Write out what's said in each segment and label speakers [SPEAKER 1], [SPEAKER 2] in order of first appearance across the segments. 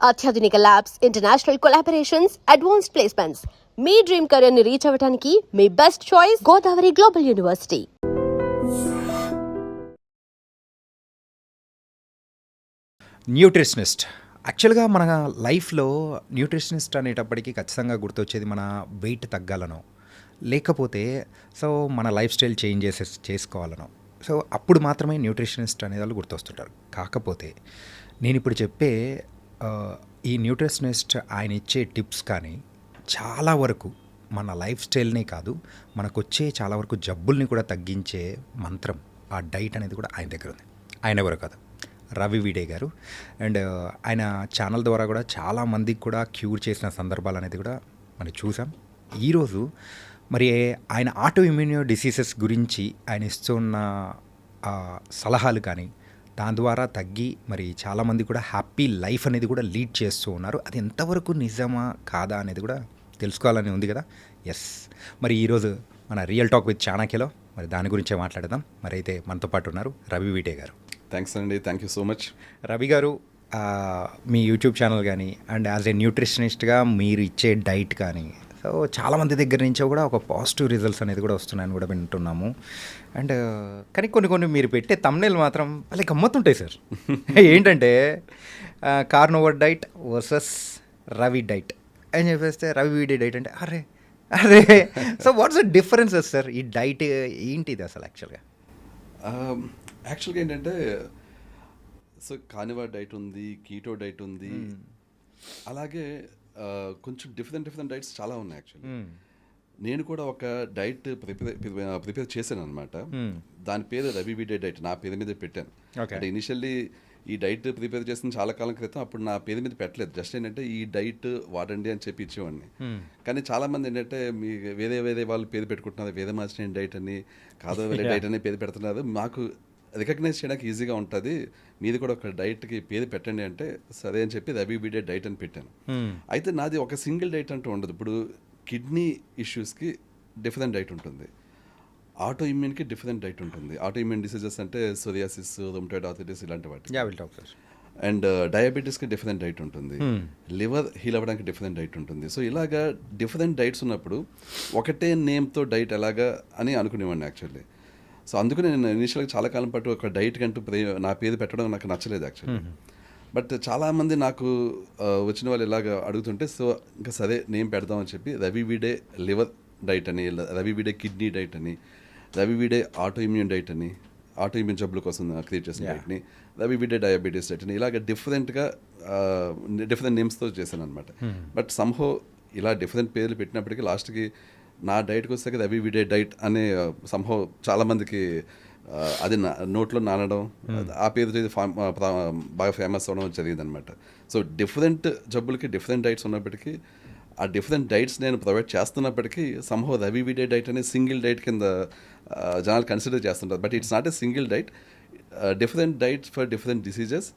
[SPEAKER 1] అత్యాధునిక labs, international collaborations, advanced placements. మీ dream career ని రీచ్ అవ్వడానికి మీ best choice Godavari global university.
[SPEAKER 2] Nutritionist యాక్చువల్గా మన లైఫ్లో న్యూట్రిషనిస్ట్ అనేటప్పటికీ ఖచ్చితంగా గుర్తొచ్చేది మన వెయిట్ తగ్గాలనో, లేకపోతే సో మన లైఫ్ స్టైల్ చేంజ్ చేసుకోవాలనో, సో అప్పుడు మాత్రమే న్యూట్రిషనిస్ట్ అనే వాళ్ళు గుర్తొస్తుంటారు. కాకపోతే నేను ఇప్పుడు చెప్పే ఈ న్యూట్రిషనిస్ట్ ఆయన ఇచ్చే టిప్స్ కానీ చాలా వరకు మన లైఫ్ స్టైల్నే కాదు, మనకు వచ్చే చాలా వరకు జబ్బుల్ని కూడా తగ్గించే మంత్రం, ఆ డైట్ అనేది కూడా ఆయన దగ్గర ఉంది. ఆయన ఎవరు కాదు, రవి వీడే గారు. అండ్ ఆయన ఛానల్ ద్వారా కూడా చాలామందికి కూడా క్యూర్ చేసిన సందర్భాలు అనేది కూడా మనం చూసాం. ఈరోజు మరి ఆయన ఆటో ఇమ్యూనో డిసీజెస్ గురించి ఆయన ఇస్తున్న సలహాలు కానీ, దాని ద్వారా తగ్గి మరి చాలామంది కూడా హ్యాపీ లైఫ్ అనేది కూడా లీడ్ చేస్తూ ఉన్నారు. అది ఎంతవరకు నిజమా కాదా అనేది కూడా తెలుసుకోవాలని ఉంది కదా. ఎస్, మరి ఈరోజు మన రియల్ టాక్ విత్ చాణక్యలో మరి దాని గురించే మాట్లాడదాం. మరి అయితే మనతో పాటు ఉన్నారు రవి వీటే గారు.
[SPEAKER 3] థ్యాంక్స్ అండి, thank you so much.
[SPEAKER 2] Ravi గారు, మీ యూట్యూబ్ ఛానల్ కానీ అండ్ యాజ్ ఏ న్యూట్రిషనిస్ట్గా మీరు ఇచ్చే డైట్ కానీ, సో చాలామంది దగ్గర నుంచో కూడా ఒక పాజిటివ్ రిజల్ట్స్ అనేది కూడా వస్తున్నాయని కూడా వింటున్నాము. అండ్ కానీ కొన్ని మీరు పెట్టే తమ్నెయిల్ మాత్రం వాళ్ళకి గమ్మత్తుంటాయి సార్. ఏంటంటే కార్నోవర్ డైట్ వర్సెస్ రవి డైట్ అని చెప్పేస్తే రవి వీడి డైట్ అంటే అరే అరే so what's the differences sir? ఈ డైట్ ఏంటిది అసలు యాక్చువల్గా
[SPEAKER 3] ఏంటంటే, సో కార్నివార్ డైట్ ఉంది, కీటో డైట్ ఉంది, అలాగే కొంచెం డిఫరెంట్ డైట్స్ చాలా ఉన్నాయి. యాక్చువల్లీ నేను కూడా ఒక డైట్ ప్రిపేర్ చేశాను అనమాట. దాని పేరు రవి వీడే డైట్, నా పేరు మీద పెట్టాను. అంటే ఇనిషియల్లీ ఈ డైట్ ప్రిపేర్ చేసిన చాలా కాలం క్రితం, అప్పుడు నా పేరు మీద పెట్టలేదు, జస్ట్ ఏంటంటే ఈ డైట్ వాడండి అని చెప్పి ఇచ్చేవాడిని. కానీ చాలామంది ఏంటంటే మీ వేరే వాళ్ళు పేరు పెట్టుకుంటున్నారు, వేరే మార్చిన డైట్ అని, కాదో వేరే డైట్ అని పేరు పెడుతున్నారు. మాకు రికగ్నైజ్ చేయడానికి ఈజీగా ఉంటుంది, మీది కూడా ఒక డైట్కి పేరు పెట్టండి అంటే సరే అని చెప్పి రవి వీడే డైట్ అని పెట్టాను. అయితే నాది ఒక సింగిల్ డైట్ అంటూ ఉండదు. ఇప్పుడు కిడ్నీ ఇష్యూస్కి డిఫరెంట్ డైట్ ఉంటుంది, ఆటో ఇమ్యూన్కి డిఫరెంట్ డైట్ ఉంటుంది. ఆటో ఇమ్యూన్ డిసీజెస్ అంటే సోరియాసిస్, రొమటాయిడ్ ఆర్థరైటిస్ ఇలాంటి వాటి. అండ్ డయాబెటీస్కి డిఫరెంట్ డైట్ ఉంటుంది, లివర్ హీల్ అవ్వడానికి డిఫరెంట్ డైట్ ఉంటుంది. సో ఇలాగా డిఫరెంట్ డైట్స్ ఉన్నప్పుడు ఒకటే నేమ్తో డైట్ ఎలాగా అని అనుకునేవాడిని యాక్చువల్లీ. సో అందుకని నేను ఇనిషియల్గా చాలా కాలం పాటు ఒక డైట్ కంటూ నా పేరు పెట్టడం నాకు నచ్చలేదు యాక్చువల్లీ. బట్ చాలామంది నాకు వచ్చిన వాళ్ళు ఇలాగ అడుగుతుంటే, సో ఇంకా సరే నేమ్ పెడదామని చెప్పి రవి వీడే లివర్ డైట్ అని, రవి వీడే కిడ్నీ డైట్ అని, రవి వీడే ఆటో ఇమ్యూన్ డైట్ అని, ఆటో ఇమ్యూన్ జబ్బుల కోసం క్రియేట్ చేసిన డైట్ని, రవి వీడే డయాబెటీస్ డైట్ అని, ఇలాగ డిఫరెంట్ నేమ్స్తో చేశాను అనమాట. బట్ సంహో ఇలా డిఫరెంట్ పేర్లు పెట్టినప్పటికీ లాస్ట్కి నా డైట్కి వస్తే రవి వీడే డైట్ అనే సంహో చాలామందికి అది నోట్లో నానడం, ఆ పేరు బాగా ఫేమస్ అవ్వడం జరిగింది అనమాట. సో డిఫరెంట్ జబ్బులకి డిఫరెంట్ డైట్స్ ఉన్నప్పటికీ, ఆ డిఫరెంట్ డైట్స్ నేను ప్రొవైడ్ చేస్తున్నప్పటికీ సంహో రవి వీడే డైట్ అనే సింగిల్ డైట్ కింద జనాలు కన్సిడర్ చేస్తుంటారు. But it's not a single diet, different diets for different diseases.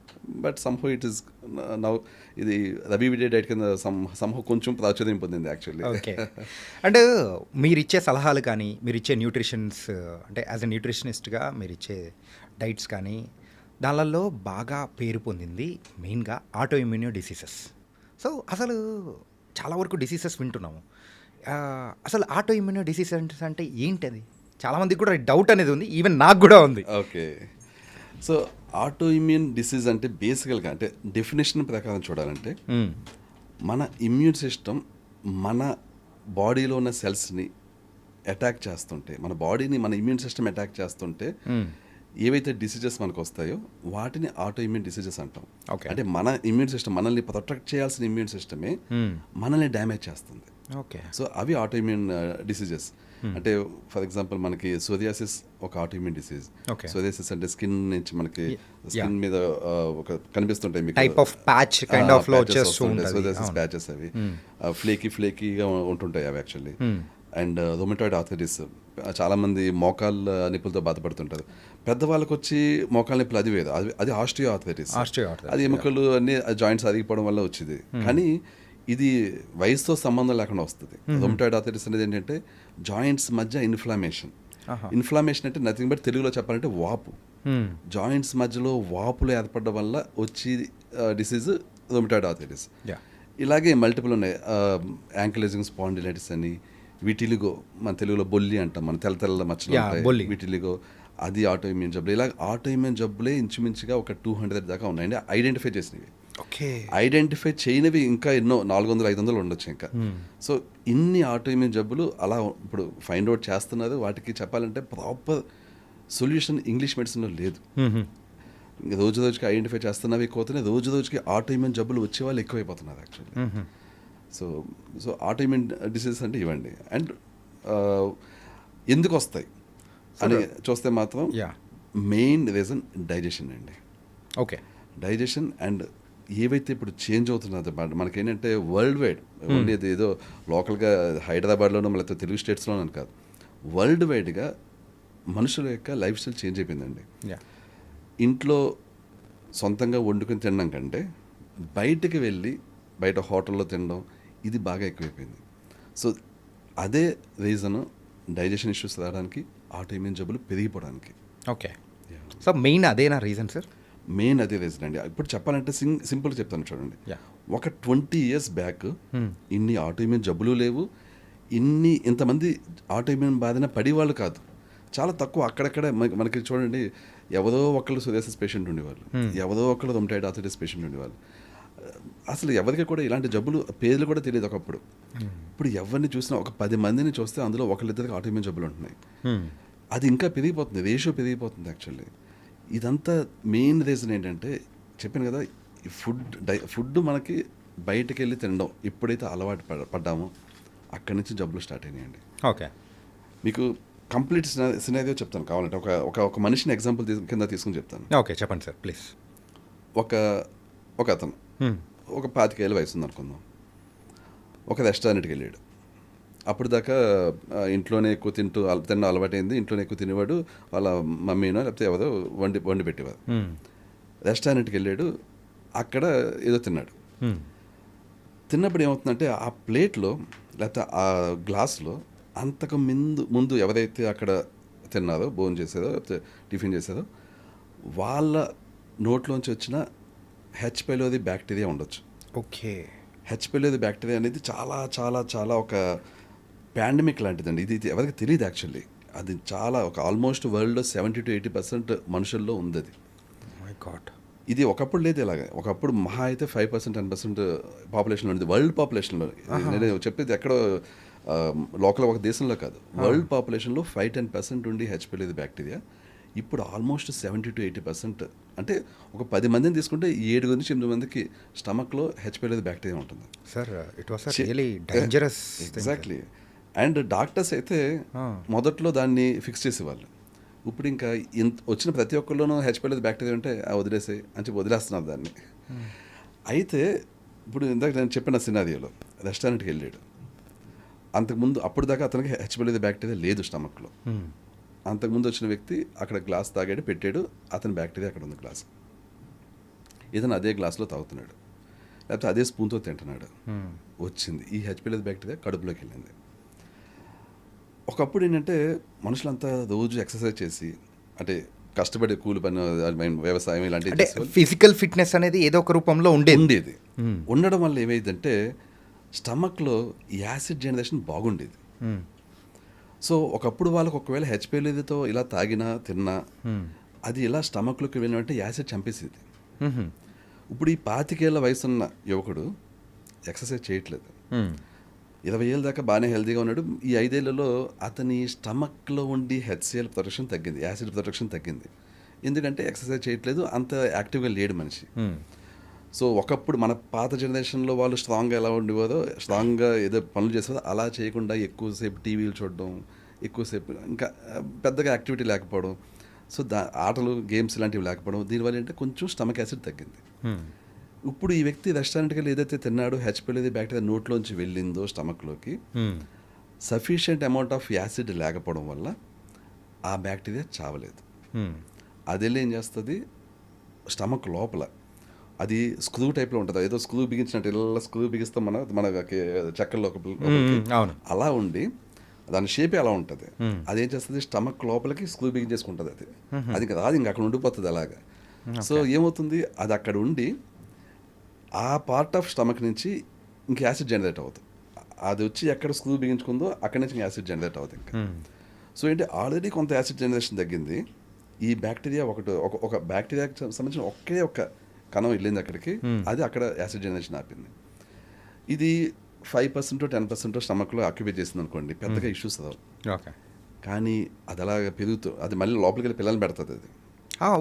[SPEAKER 3] But somehow it is now ఇది రవి వీడే డైట్ కింద సంహో కొంచెం ప్రాచుర్యం పొందింది యాక్చువల్లీ.
[SPEAKER 2] ఓకే. అండ్ మీరు ఇచ్చే సలహాలు కానీ, మీరు ఇచ్చే న్యూట్రిషన్స్ అంటే యాజ్ ఎ న్యూట్రిషనిస్ట్గా మీరు ఇచ్చే డైట్స్ కానీ, దానిలో బాగా పేరు పొందింది మెయిన్గా ఆటో ఇమ్యూనో డిసీజెస్. సో అసలు చాలా వరకు డిసీజెస్ వింటున్నాము. అసలు ఆటో ఇమ్యూనో డిసీజెస్ అంటే ఏంటది? చాలామందికి కూడా డౌట్ అనేది ఉంది, ఈవెన్ నాకు కూడా ఉంది.
[SPEAKER 3] Okay, so auto immune disease అంటే బేసికల్గా అంటే డెఫినేషన్ ప్రకారం చూడాలంటే, మన ఇమ్యూన్ సిస్టమ్ మన బాడీలో ఉన్న సెల్స్ని అటాక్ చేస్తుంటే, మన బాడీని మన ఇమ్యూన్ సిస్టమ్ అటాక్ చేస్తుంటే ఏవైతే డిసీజెస్ మనకు వస్తాయో వాటిని ఆటో ఇమ్యూన్ డిసీజెస్ అంటాం. అంటే మన ఇమ్యూన్ సిస్టమ్, మనల్ని ప్రొటెక్ట్ చేయాల్సిన ఇమ్యూన్ సిస్టమే మనల్ని డ్యామేజ్ చేస్తుంది.
[SPEAKER 2] ఓకే,
[SPEAKER 3] సో అవి ఆటో ఇమ్యూన్ డిసీజెస్. అంటే ఫర్ ఎగ్జాంపుల్ మనకి సోరియాసిస్ ఒక ఆటో ఇమ్యూన్ డిసీజ్. సోరియాసిస్ అంటే స్కిన్ నుంచి మనకి స్కిన్ మీద ఒక కనిపిస్తుంటాయి మీకు
[SPEAKER 2] type of patch kind of లో వచ్చేస్తుంటాయి
[SPEAKER 3] సోరియాసిస్ ప్యాచెస్. అవి ఫ్లేకీగా ఉంటుంటాయి అవి యాక్చువల్లీ. అండ్ రొమటాయిడ్ ఆర్థరైటిస్, చాలామంది మోకాళ్ళ నిప్పులతో బాధపడుతుంటారు. పెద్దవాళ్ళకి వచ్చి మోకాళ్ళ నిప్పులు అది వేరు, అది ఆస్టియో ఆర్థరైటిస్. అది ఎముకలు అన్ని జాయింట్స్ అరిగిపోవడం వల్ల వచ్చింది. కానీ ఇది వయసుతో సంబంధం లేకుండా వస్తుంది. రొమటాయిడ్ ఆర్థరైటిస్ అనేది ఏంటంటే జాయింట్స్ మధ్య ఇన్ఫ్లమేషన్ అంటే నథింగ్ బట్ తెలుగులో చెప్పాలంటే వాపు. జాయింట్స్ మధ్యలో వాపులు ఏర్పడడం వల్ల వచ్చి డిసీజ్ రొమటాయిడ్ ఆర్థరైటిస్.
[SPEAKER 2] యా.
[SPEAKER 3] ఇలాగే మల్టిపుల్ ఉన్నాయి. యాంకిలైజింగ్ స్పాండిలైటిస్ అని, విటిలిగో, మన తెలుగులో బొల్లి అంటాం, మన తెల్ల తెల్ల మచ్చలు
[SPEAKER 2] Yeah,
[SPEAKER 3] ఉంటాయి,
[SPEAKER 2] బొల్లి.
[SPEAKER 3] విటిలిగో, అది ఆటో ఇమ్యూన్ జబ్బులు. ఇలా ఆటో ఇమ్యూన్ జబ్బులే ఇంచుమించుగా ఒక 200 దాకా ఉన్నాయండి ఐడెంటిఫై చేసినవి.
[SPEAKER 2] ఓకే.
[SPEAKER 3] ఐడెంటిఫై చేయనివి ఇంకా ఎన్నో 400-500 ఉండొచ్చు ఇంకా. సో ఇన్ని ఆటో ఇమ్యూన్ జబ్బులు అలా ఇప్పుడు ఫైండ్ అవుట్ చేస్తున్నారు. వాటికి చెప్పాలంటే ప్రాపర్ సొల్యూషన్ ఇంగ్లీష్ మెడిసిన్లో లేదు. ఇంకా రోజు రోజుకి ఐడెంటిఫై చేస్తున్నవి ఎక్కువవుతున్నాయి, రోజు రోజుకి ఆటో ఇమ్యూన్ జబ్బులు వచ్చే వాళ్ళు ఎక్కువైపోతున్నారు actually. So auto immune diseases అంటే ఇవ్వండి. అండ్ ఎందుకు వస్తాయి అని చూస్తే మాత్రం
[SPEAKER 2] యా.
[SPEAKER 3] మెయిన్ రీజన్ డైజెషన్ అండి.
[SPEAKER 2] ఓకే.
[SPEAKER 3] డైజెషన్ అండ్ ఏవైతే ఇప్పుడు చేంజ్ అవుతున్నదో మనకేంటంటే వరల్డ్ వైడ్, ఓన్లీ అది ఏదో లోకల్గా హైదరాబాద్లోనో లేకపోతే తెలుగు స్టేట్స్లోనో అని కాదు, వరల్డ్ వైడ్గా మనుషుల యొక్క లైఫ్ స్టైల్ చేంజ్ అయిపోయిందండి.
[SPEAKER 2] యా.
[SPEAKER 3] ఇంట్లో సొంతంగా వండుకొని తినడం కంటే బయటికి వెళ్ళి బయట హోటల్లో తినడం ఇది బాగా ఎక్కువైపోయింది. సో అదే రీజను డైజెషన్ ఇష్యూస్ రావడానికి, ఆటో ఇమ్యూన్ జబ్బులు పెరిగిపోవడానికి.
[SPEAKER 2] ఓకే. సో మెయిన్ అదేనా రీజన్ సార్?
[SPEAKER 3] మెయిన్ అదే రీజన్ అండి. ఇప్పుడు చెప్పాలంటే సింపుల్గా చెప్తాను చూడండి.
[SPEAKER 2] Yeah.
[SPEAKER 3] ఒక 20 years బ్యాక్ ఇన్ని ఆటో ఇమ్యూన్ జబ్బులు లేవు, ఇంతమంది ఆటో ఇమ్యూన్ బాధిన పడేవాళ్ళు కాదు, చాలా తక్కువ. అక్కడక్కడ మనకి చూడండి, ఎవరో ఒకళ్ళు సోరియాసిస్ పేషెంట్ ఉండేవాళ్ళు, ఎవరో ఒకళ్ళు రొమటాయిడ్ ఆర్థరైటిస్ పేషెంట్ ఉండేవాళ్ళు. అసలు ఎవరికి కూడా ఇలాంటి జబ్బులు పేర్లు కూడా తెలియదు ఒకప్పుడు. ఇప్పుడు ఎవరిని చూసినా ఒక 10 మందిని చూస్తే అందులో ఒకళ్ళిద్దరికి ఆటో ఇమ్యూన్ జబ్బులు ఉంటున్నాయి. అది ఇంకా పెరిగిపోతుంది, రేషియో పెరిగిపోతుంది యాక్చువల్లీ. ఇదంతా మెయిన్ రీజన్ ఏంటంటే చెప్పాను కదా, ఈ ఫుడ్ మనకి బయటకు వెళ్ళి తినడం ఎప్పుడైతే అలవాటు పడ్డామో అక్కడి నుంచి జబ్బులు స్టార్ట్ అయినాయండి.
[SPEAKER 2] ఓకే.
[SPEAKER 3] మీకు కంప్లీట్ సినారియో చెప్తాను కావాలంటే. ఒక మనిషిని ఎగ్జాంపుల్ కింద తీసుకుని చెప్తాను.
[SPEAKER 2] ఓకే, చెప్పండి సార్ ప్లీజ్.
[SPEAKER 3] ఒక అతను ఒక 25 ఏళ్ళ వయసు ఉంది అనుకుందాం. ఒక రెస్టారెంట్కి వెళ్ళాడు. అప్పుడు దాకా ఇంట్లోనే ఎక్కువ తిన్న అలవాటైంది, ఇంట్లోనే ఎక్కువ తినేవాడు. వాళ్ళ మమ్మీనో లేకపోతే ఎవరో వండి పెట్టేవారు. రెస్టారెంట్కి వెళ్ళాడు, అక్కడ ఏదో తిన్నాడు. తిన్నప్పుడు ఏమవుతుందంటే ఆ ప్లేట్లో లేకపోతే ఆ గ్లాస్లో అంతకు ముందు ఎవరైతే అక్కడ తిన్నారో, భోజనం చేసేదో లేకపోతే టిఫిన్ చేసేదో, వాళ్ళ నోట్లోంచి వచ్చిన హెచ్ పైలోది బ్యాక్టీరియా ఉండొచ్చు.
[SPEAKER 2] ఓకే.
[SPEAKER 3] హెచ్ పైలోది బ్యాక్టీరియా అనేది చాలా చాలా చాలా ఒక పాండమిక్ లాంటిదండి. ఇది ఎవరికి తెలియదు యాక్చువల్లీ. అది చాలా ఒక ఆల్మోస్ట్ వరల్డ్లో 70-80% మనుషుల్లో ఉంది అది.
[SPEAKER 2] My God.
[SPEAKER 3] ఇది ఒకప్పుడు లేదు ఇలాగ. ఒకప్పుడు మహా అయితే 5%-10% పాపులేషన్లో ఉంది, వరల్డ్ పాపులేషన్లో. నేను చెప్పేది ఎక్కడో లోకల్ ఒక దేశంలో కాదు, వరల్డ్ పాపులేషన్లో 5-10% ఉండి హెచ్ పైలోది బ్యాక్టీరియా. ఇప్పుడు ఆల్మోస్ట్ 70-80%, అంటే ఒక 10 మందిని తీసుకుంటే 7-8 మందికి స్టమక్లో హెచ్ పైలోది బ్యాక్టీరియా ఉంటుంది.
[SPEAKER 2] Sir it was really dangerous.
[SPEAKER 3] Exactly. And doctors అయితే మొదట్లో దాన్ని ఫిక్స్ చేసేవాళ్ళు. ఇప్పుడు ఇంకా వచ్చిన ప్రతి ఒక్కళ్ళలోనూ హెచ్ పైలోది బ్యాక్టీరియా ఉంటే వదిలేసే అని చెప్పి వదిలేస్తున్నారు దాన్ని. అయితే ఇప్పుడు ఇందాక నేను చెప్పిన సినారియోలో రెస్టారెంట్కి వెళ్ళాడు. అంతకుముందు అప్పుడు దాకా అతనికి హెచ్ పైలోది బ్యాక్టీరియా లేదు స్టమక్లో. అంతకుముందు వచ్చిన వ్యక్తి అక్కడ గ్లాస్ తాగాడు, పెట్టాడు, అతని బ్యాక్టీరియా అక్కడ ఉంది గ్లాస్. ఇతను అదే గ్లాస్లో తాగుతున్నాడు, లేకపోతే అదే స్పూన్తో తింటున్నాడు. వచ్చింది ఈ హెచ్ పైలోది బ్యాక్టీరియా కడుపులోకి వెళ్ళింది. ఒకప్పుడు ఏంటంటే మనుషులంతా రోజు ఎక్సర్సైజ్ చేసి, అంటే కష్టపడి కూలి పని, వ్యవసాయం ఇలాంటివి,
[SPEAKER 2] ఫిజికల్ ఫిట్నెస్ అనేది ఏదో ఒక రూపంలో ఉండేది.
[SPEAKER 3] ఉండడం వల్ల ఏమైందంటే స్టమక్లో యాసిడ్ జనరేషన్ బాగుండేది. సో ఒకప్పుడు వాళ్ళకి ఒకవేళ హెచ్ పైలోదితో ఇలా తాగినా తిన్నా అది ఇలా స్టమక్లోకి వెళ్ళినంటే యాసిడ్ చంపేసేది. ఇప్పుడు ఈ 25 ఏళ్ళ వయసున్న యువకుడు ఎక్సర్సైజ్ చేయట్లేదు, 20 ఏళ్ళ దాకా బాగానే హెల్తీగా ఉన్నాడు. ఈ 5 ఏళ్లలో అతని స్టమక్లో ఉండి హెచ్సిఎల్ ప్రొటెక్షన్ తగ్గింది, యాసిడ్ ప్రొటెక్షన్ తగ్గింది. ఎందుకంటే ఎక్సర్సైజ్ చేయట్లేదు, అంత యాక్టివ్గా లేడు మనిషి. సో ఒకప్పుడు మన పాత జనరేషన్లో వాళ్ళు స్ట్రాంగ్గా ఎలా ఉండేవారో, స్ట్రాంగ్గా ఏదో పనులు చేసేవారో అలా చేయకుండా ఎక్కువసేపు టీవీలు చూడడం, ఎక్కువసేపు ఇంకా పెద్దగా యాక్టివిటీ లేకపోవడం, సో ఆటలు గేమ్స్ ఇలాంటివి లేకపోవడం, దీనివల్ల ఏంటంటే కొంచెం స్టమక్ యాసిడ్ తగ్గింది. ఇప్పుడు ఈ వ్యక్తి రెస్టారెంట్కి వెళ్ళి ఏదైతే తిన్నాడో, హెచ్ పైలోది బ్యాక్టీరియా నోట్లోంచి వెళ్ళిందో స్టమక్లోకి, సఫిషియంట్ అమౌంట్ ఆఫ్ యాసిడ్ లేకపోవడం వల్ల ఆ బ్యాక్టీరియా చావలేదు. అది వెళ్ళి ఏం చేస్తుంది, స్టమక్ లోపల అది స్క్రూ టైప్లో ఉంటుంది, ఏదో స్క్రూ బిగించినట్టు ఇలా స్క్రూ బిగిస్తాం మన చెక్కల్లో అలా ఉండి దాని షేపే అలా ఉంటుంది. అదేం చేస్తుంది, స్టమక్ లోపలికి స్క్రూ బిగించేసుకుంటుంది. అది రాదు, ఇంకా అక్కడ ఉండిపోతుంది అలాగా. సో ఏమవుతుంది, అది అక్కడ ఉండి ఆ పార్ట్ ఆఫ్ స్టమక్ నుంచి ఇంక యాసిడ్ జనరేట్ అవుతుంది. అది వచ్చి ఎక్కడ స్క్రూ బిగించుకుందో అక్కడి నుంచి యాసిడ్ జనరేట్ అవుతుంది ఇంకా. సో ఏంటి ఆల్రెడీ కొంత యాసిడ్ జనరేషన్ తగ్గింది. ఈ బ్యాక్టీరియా ఒక బ్యాక్టీరియాకి సంబంధించిన ఒక్క కణం వెళ్ళింది అక్కడికి, అది అక్కడ యాసిడ్ జనరేషన్ ఆపింది. ఇది 5% 10% స్టమక్లో ఆక్యుపై చేసింది అనుకోండి, పెద్దగా ఇష్యూస్ అవ్వవు.
[SPEAKER 2] ఓకే.
[SPEAKER 3] కానీ అది అలాగ పెరుగుతూ అది మళ్ళీ లోపలికి వెళ్ళి పిల్లల్ని పెడుతుంది అది.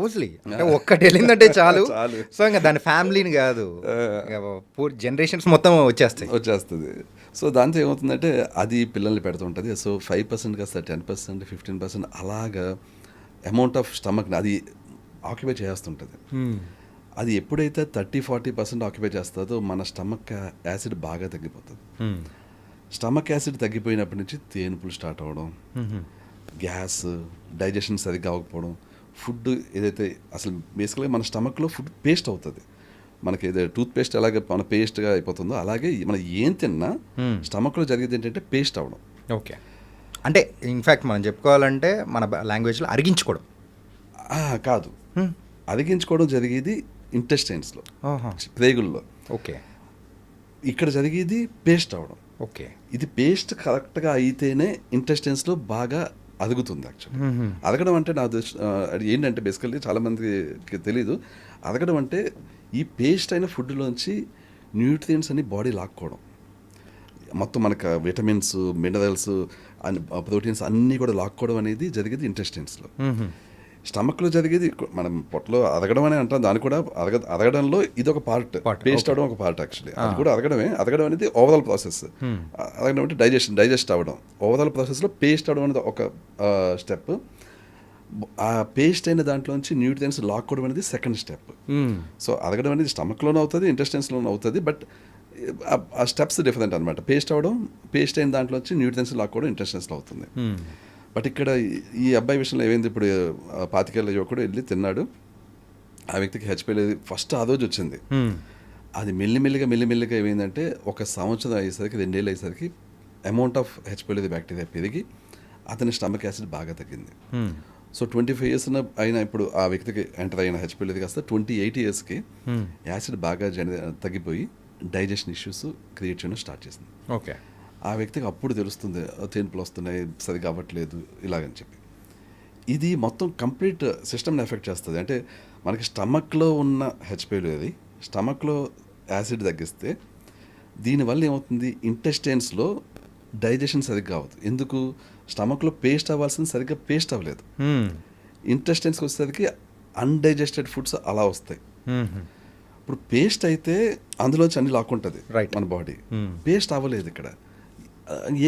[SPEAKER 2] ఓస్లీ అంటే ఒక్కటి వెళ్ళిందంటే చాలు.
[SPEAKER 3] చాలు.
[SPEAKER 2] సో ఇంకా దాని ఫ్యామిలీని కాదు, జనరేషన్స్ మొత్తం
[SPEAKER 3] వచ్చేస్తుంది. సో దాంతో ఏమవుతుందంటే అది పిల్లల్ని పెడుతుంటుంది. సో 5% కాస్త 10%, 15% అలాగా అమౌంట్ ఆఫ్ స్టమక్ని అది ఆక్యుపై చేస్తుంటుంది. అది ఎప్పుడైతే 30-40% ఆక్యుపై చేస్తుందో మన స్టమక్ యాసిడ్ బాగా తగ్గిపోతుంది. స్టమక్ యాసిడ్ తగ్గిపోయినప్పటి నుంచి తేనుపులు స్టార్ట్ అవ్వడం, గ్యాస్, డైజెషన్ సరిగ్గా అవ్వకపోవడం, ఫుడ్ ఏదైతే అసలు బేసికల్గా మన స్టమక్లో ఫుడ్ పేస్ట్ అవుతుంది. మనకి ఏదైతే టూత్ పేస్ట్ అలాగే మన పేస్ట్గా అయిపోతుందో అలాగే మనం ఏం తిన్నా స్టమక్లో జరిగేది ఏంటంటే పేస్ట్ అవ్వడం.
[SPEAKER 2] ఓకే. అంటే ఇన్ఫ్యాక్ట్ మనం చెప్పుకోవాలంటే మన లాంగ్వేజ్లో అరిగించుకోవడం
[SPEAKER 3] కాదు, అరిగించుకోవడం జరిగేది ఇంటెస్టైన్స్లో, ప్రేగుల్లో.
[SPEAKER 2] ఓకే. ఇక్కడ
[SPEAKER 3] జరిగేది పేస్ట్ అవ్వడం.
[SPEAKER 2] ఓకే.
[SPEAKER 3] ఇది పేస్ట్ కరెక్ట్గా అయితేనే ఇంటెస్టైన్స్లో బాగా అదుగుతుంది. యాక్చువల్లీ అదగడం అంటే నా అది ఏంటంటే బేసికల్లీ చాలామందికి తెలీదు. అదగడం అంటే ఈ పేస్ట్ అయిన ఫుడ్లోంచి న్యూట్రియంట్స్ అని బాడీ లాక్కోవడం, మొత్తం మనకు విటమిన్స్, మినరల్స్, ప్రోటీన్స్ అన్నీ కూడా లాక్కోవడం అనేది జరిగేది ఇంటెస్టైన్స్లో. స్టమక్లో జరిగేది మనం పొట్టలో అరగడం అని అంటాం, దాన్ని కూడా అరగడంలో ఇది ఒక పార్ట్, పేస్ట్ అవడం ఒక పార్ట్. యాక్చువల్లీ అది కూడా అరగడం అనేది ఓవరాల్ ప్రాసెస్. అరగడం అంటే డైజెస్ట్ అవ్వడం, ఓవరాల్ ప్రాసెస్లో పేస్ట్ అవడం అనేది ఒక స్టెప్. ఆ పేస్ట్ అయిన దాంట్లోంచి న్యూట్రియన్స్ లాక్కోవడం అనేది సెకండ్ స్టెప్. సో అరగడం అనేది స్టమక్లోనే అవుతుంది, ఇంటెస్టైన్స్లోనే అవుతుంది, బట్ ఆ స్టెప్స్ డిఫరెంట్ అనమాట. పేస్ట్ అయిన దాంట్లోంచి న్యూట్రియన్స్ లాక్కోవడం ఇంటెస్టైన్స్లో అవుతుంది. బట్ ఇక్కడ ఈ అబ్బాయి విషయంలో ఏమైంది, ఇప్పుడు 25 ఏళ్ళ యువకుడు వెళ్ళి తిన్నాడు, ఆ వ్యక్తికి హెచ్పైవి ఫస్ట్ ఆ రోజు వచ్చింది. అది మెల్లిమెల్లిగా ఏమైందంటే 1 సంవత్సరం అయ్యేసరికి 2 ఏళ్ళు అయ్యేసరికి అమౌంట్ ఆఫ్ హెచ్పైవి బ్యాక్టీరియా పెరిగి అతని స్టమక్ యాసిడ్ బాగా తగ్గింది. సో 25 ఇయర్స్ అయినా ఇప్పుడు ఆ వ్యక్తికి ఎంటర్ అయిన హెచ్పైవి కాస్త 28 ఇయర్స్కి యాసిడ్ బాగా తగ్గిపోయి డైజెషన్ ఇష్యూస్ క్రియేట్ చేయడం స్టార్ట్ చేసింది.
[SPEAKER 2] ఓకే.
[SPEAKER 3] ఆ వ్యక్తికి అప్పుడు తెలుస్తుంది తేన్పులు వస్తున్నాయి, సరిగా అవ్వట్లేదు ఇలాగని చెప్పి. ఇది మొత్తం కంప్లీట్ సిస్టమ్ని ఎఫెక్ట్ చేస్తుంది. అంటే మనకి స్టమక్లో ఉన్న హెచ్పైవి అది స్టమక్లో యాసిడ్ తగ్గిస్తే దీనివల్ల ఏమవుతుంది, ఇంటెస్టైన్స్లో డైజెషన్ సరిగ్గా అవ్వదు. ఎందుకు, స్టమక్లో పేస్ట్ అవ్వాల్సింది సరిగ్గా పేస్ట్ అవ్వలేదు. ఇంటెస్టైన్స్కి వచ్చేసరికి అన్డైజెస్టెడ్ ఫుడ్స్ అలా వస్తాయి. ఇప్పుడు పేస్ట్ అయితే అందులోంచి అన్ని లాక్కుంటుంది మన బాడీ. పేస్ట్ అవ్వలేదు, ఇక్కడ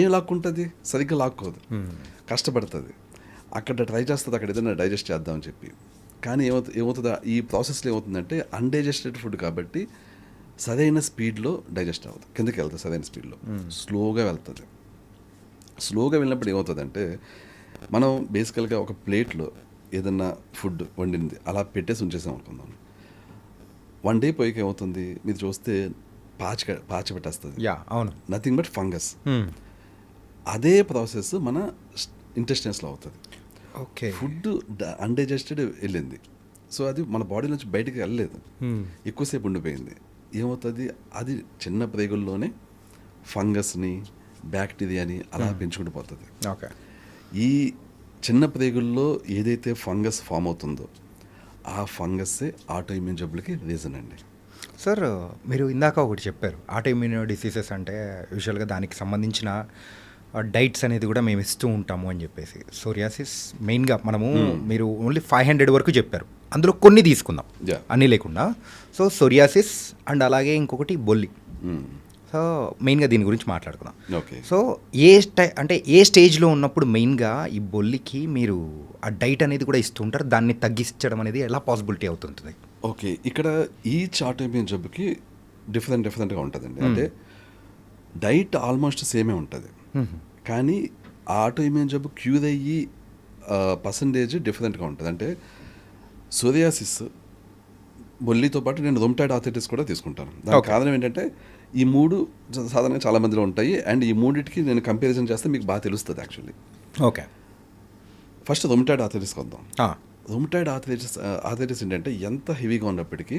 [SPEAKER 3] ఏం లాక్కుంటుంది, సరిగ్గా లాక్కోదు, కష్టపడుతుంది, అక్కడ ట్రై చేస్తుంది అక్కడ ఏదైనా డైజెస్ట్ చేద్దామని చెప్పి. కానీ ఏమవుతుందా, ఈ ప్రాసెస్లో ఏమవుతుందంటే అన్డైజెస్టెడ్ ఫుడ్ కాబట్టి సరైన స్పీడ్లో డైజెస్ట్ అవ్వదు, కిందకి వెళ్తుంది సరైన స్పీడ్లో, స్లోగా వెళ్తుంది. స్లోగా వెళ్ళినప్పుడు ఏమవుతుందంటే మనం బేసికల్గా ఒక ప్లేట్లో ఏదన్నా ఫుడ్ వండింది అలా పెట్టేసి ఉంచేసాం అనుకుందాం, 1 డే పోయికి ఏమవుతుంది, మీరు చూస్తే పాచి పెట్టేస్తుంది.
[SPEAKER 2] అవును,
[SPEAKER 3] నథింగ్ బట్ ఫంగస్. అదే ప్రాసెస్ మన ఇంటెస్టైన్స్లో అవుతుంది.
[SPEAKER 2] ఓకే.
[SPEAKER 3] ఫుడ్ అన్డైజెస్టెడ్ వెళ్ళింది, సో అది మన బాడీ నుంచి బయటికి వెళ్ళలేదు, ఎక్కువసేపు ఉండిపోయింది. ఏమవుతుంది, అది చిన్న ప్రేగుల్లోనే ఫంగస్ని, బ్యాక్టీరియాని అలా పెంచుకుంటూ పోతుంది.
[SPEAKER 2] ఓకే.
[SPEAKER 3] ఈ చిన్న ప్రేగుల్లో ఏదైతే ఫంగస్ ఫామ్ అవుతుందో ఆ ఫంగస్సే ఆటోఇమ్యూన్ జబ్బులకి రీజన్ అండి.
[SPEAKER 2] సార్, మీరు ఇందాక ఒకటి చెప్పారు, ఆటోఇమ్యూన్ డిసీజెస్ అంటే యూజువల్గా దానికి సంబంధించిన డైట్స్ అనేది కూడా మేము ఇస్తూ ఉంటాము అని చెప్పేసి. సోరియాసిస్ మెయిన్గా మీరు ఓన్లీ 500 వరకు చెప్పారు, అందులో కొన్ని తీసుకుందాం, అన్నీ లేకుండా. సో సోరియాసిస్ అండ్ అలాగే ఇంకొకటి బొల్లి. సో మెయిన్గా దీని గురించి మాట్లాడుకుందాం.
[SPEAKER 3] ఓకే.
[SPEAKER 2] సో ఏ స్టేజ్లో ఉన్నప్పుడు మెయిన్గా ఈ బొల్లికి మీరు ఆ డైట్ అనేది కూడా ఇస్తూ ఉంటారు, దాన్ని తగ్గించడం అనేది ఎలా పాసిబిలిటీ అవుతుంటుంది?
[SPEAKER 3] ఓకే, ఇక్కడ ఈచ్ ఆటోఇమ్యూన్ జబ్బుకి డిఫరెంట్గా ఉంటుందండి. అంటే డైట్ ఆల్మోస్ట్ సేమే ఉంటుంది, కానీ ఆటోఇమ్యూన్ జబ్బు క్యూర్ అయ్యి పర్సంటేజ్ డిఫరెంట్గా ఉంటుంది. అంటే సోరియాసిస్, బొల్లితో పాటు నేను రొమటాయిడ్ ఆర్థరైటిస్ కూడా తీసుకుంటాను. దానికి కారణం ఏంటంటే ఈ 3 సాధారణంగా చాలా మందిలో ఉంటాయి, అండ్ ఈ 3టికి నేను కంపారిజన్ చేస్తే మీకు బాగా తెలుస్తుంది యాక్చువల్లీ.
[SPEAKER 2] ఓకే.
[SPEAKER 3] ఫస్ట్ రొమటాయిడ్ ఆర్థరైటిస్కి వద్దాం. రొమటాయిడ్ ఆర్థరైటిస్ ఏంటంటే ఎంత హెవీగా ఉన్నప్పటికీ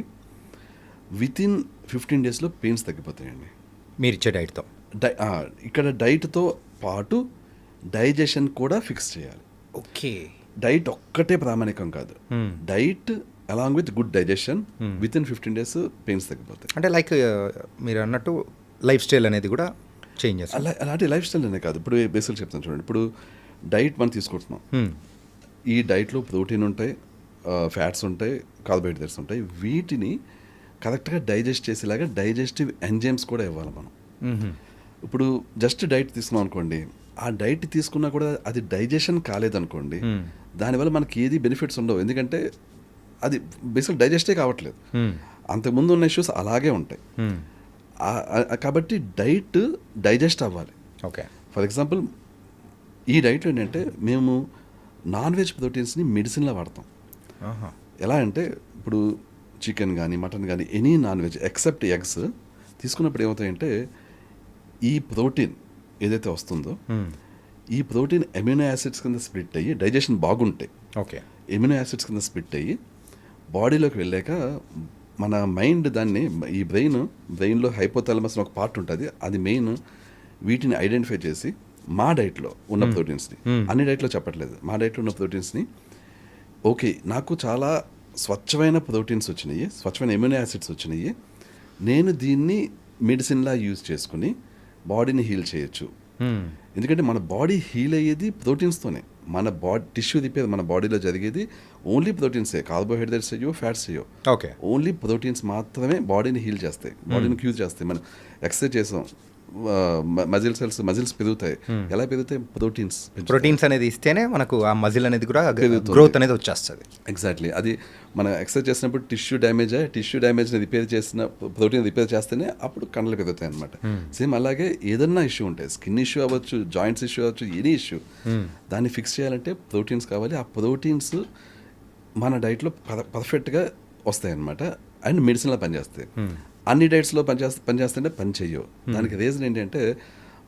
[SPEAKER 3] వితిన్ 15 డేస్లో పెయిన్స్ తగ్గిపోతాయండి.
[SPEAKER 2] మీరు ఇచ్చే డైట్తో.
[SPEAKER 3] ఇక్కడ డైట్తో పాటు డైజెషన్ కూడా ఫిక్స్ చేయాలి.
[SPEAKER 2] ఓకే.
[SPEAKER 3] డైట్ ఒక్కటే ప్రామాణికం కాదు, diet along with good digestion within 15 days pains తగ్గిపోతాయి.
[SPEAKER 2] అంటే లైక్ మీరు అన్నట్టు లైఫ్ స్టైల్ అనేది కూడా చేంజ్ చేస్తారు.
[SPEAKER 3] అలాంటి లైఫ్ స్టైల్ అనే కాదు, ఇప్పుడు బేసిక్ చెప్తాను చూడండి. ఇప్పుడు డైట్ మనం తీసుకుంటున్నాం, ఈ డైట్లో ప్రోటీన్ ఉంటాయి, ఫ్యాట్స్ ఉంటాయి, కార్బోహైడ్రేట్స్ ఉంటాయి. వీటిని కరెక్ట్గా డైజెస్ట్ చేసేలాగా డైజెస్టివ్ ఎంజైమ్స్ కూడా ఇవ్వాలి మనం. ఇప్పుడు జస్ట్ డైట్ తీసుకున్నాం అనుకోండి, ఆ డైట్ తీసుకున్నా కూడా అది డైజెషన్ కాలేదనుకోండి, దానివల్ల మనకి ఏది బెనిఫిట్స్ ఉండవు. ఎందుకంటే అది బేసిక్ డైజెస్టే కావట్లేదు. అంతకుముందు ఉన్న ఇష్యూస్ అలాగే ఉంటాయి. కాబట్టి డైట్ డైజెస్ట్ అవ్వాలి.
[SPEAKER 2] ఓకే.
[SPEAKER 3] ఫర్ ఎగ్జాంపుల్ ఈ డైట్లో ఏంటంటే మేము నాన్ వెజ్ ప్రోటీన్స్ని మెడిసిన్లో వాడతాం. ఎలా అంటే ఇప్పుడు చికెన్ కానీ మటన్ కానీ any non veg except eggs తీసుకున్నప్పుడు ఏమవుతాయంటే ఈ ప్రోటీన్ ఏదైతే వస్తుందో ఈ ప్రోటీన్ ఎమినో యాసిడ్స్ కింద స్ప్లిట్ అయ్యి డైజెషన్ బాగుంటాయి.
[SPEAKER 2] ఓకే.
[SPEAKER 3] ఎమినో యాసిడ్స్ కింద స్ప్లిట్ అయ్యి బాడీలోకి వెళ్ళాక మన మైండ్ దాన్ని, ఈ బ్రెయిన్లో హైపోథాలమస్ అని ఒక పార్ట్ ఉంటుంది, అది మెయిన్ వీటిని ఐడెంటిఫై చేసి మా డైట్లో ఉన్న ప్రోటీన్స్ని, అన్ని డైట్లో చెప్పట్లేదు, మా డైట్లో ఉన్న ప్రోటీన్స్ని ఓకే నాకు చాలా స్వచ్ఛమైన ప్రోటీన్స్ వచ్చినాయి, స్వచ్ఛమైన ఎమినో యాసిడ్స్ వచ్చినాయి, నేను దీన్ని మెడిసిన్లా యూజ్ చేసుకుని బాడీని హీల్ చేయొచ్చు. ఎందుకంటే మన బాడీ హీల్ అయ్యేది ప్రోటీన్స్తోనే. మన బాడీ టిష్యూ రిపేర్ మన బాడీలో జరిగేది ఓన్లీ ప్రోటీన్సే, కార్బోహైడ్రేట్స్ అయ్యో ఫ్యాట్స్ అయ్యో.
[SPEAKER 2] ఓకే.
[SPEAKER 3] ఓన్లీ ప్రోటీన్స్ మాత్రమే బాడీని హీల్ చేస్తాయి, బాడీని క్యూర్ చేస్తాయి. మనం ఎక్సర్సైజ్ చేసాం, మజిల్స్ పెరుగుతాయి. ఎలా పెరుగుతాయి?
[SPEAKER 2] ప్రోటీన్స్ అనేది ఇస్తేనే మనకు ఆ మజిల్ అనేది కూడా గ్రోత్ అనేది వచ్చేస్తుంది.
[SPEAKER 3] ఎగ్జాక్ట్లీ. అది మనం ఎక్సర్సైజ్ చేసినప్పుడు టిష్యూ డ్యామేజ్ని రిపేర్ చేసిన ప్రోటీన్ రిపేర్ చేస్తేనే అప్పుడు కండలు పెరుగుతాయి అనమాట. సేమ్ అలాగే ఏదన్నా ఇష్యూ ఉంటాయి, స్కిన్ ఇష్యూ అవ్వచ్చు, జాయింట్స్ ఇష్యూ అవ్వచ్చు, ఎనీ ఇష్యూ, దాన్ని ఫిక్స్ చేయాలంటే ప్రోటీన్స్ కావాలి. ఆ ప్రోటీన్స్ మన డైట్లో పర్ఫెక్ట్గా వస్తాయి అన్నమాట. అండ్ మెడిసిన్లో పనిచేస్తాయి. అన్ని డైట్స్లో పనిచేస్తుంటే పని చెయ్యవు. దానికి రీజన్ ఏంటంటే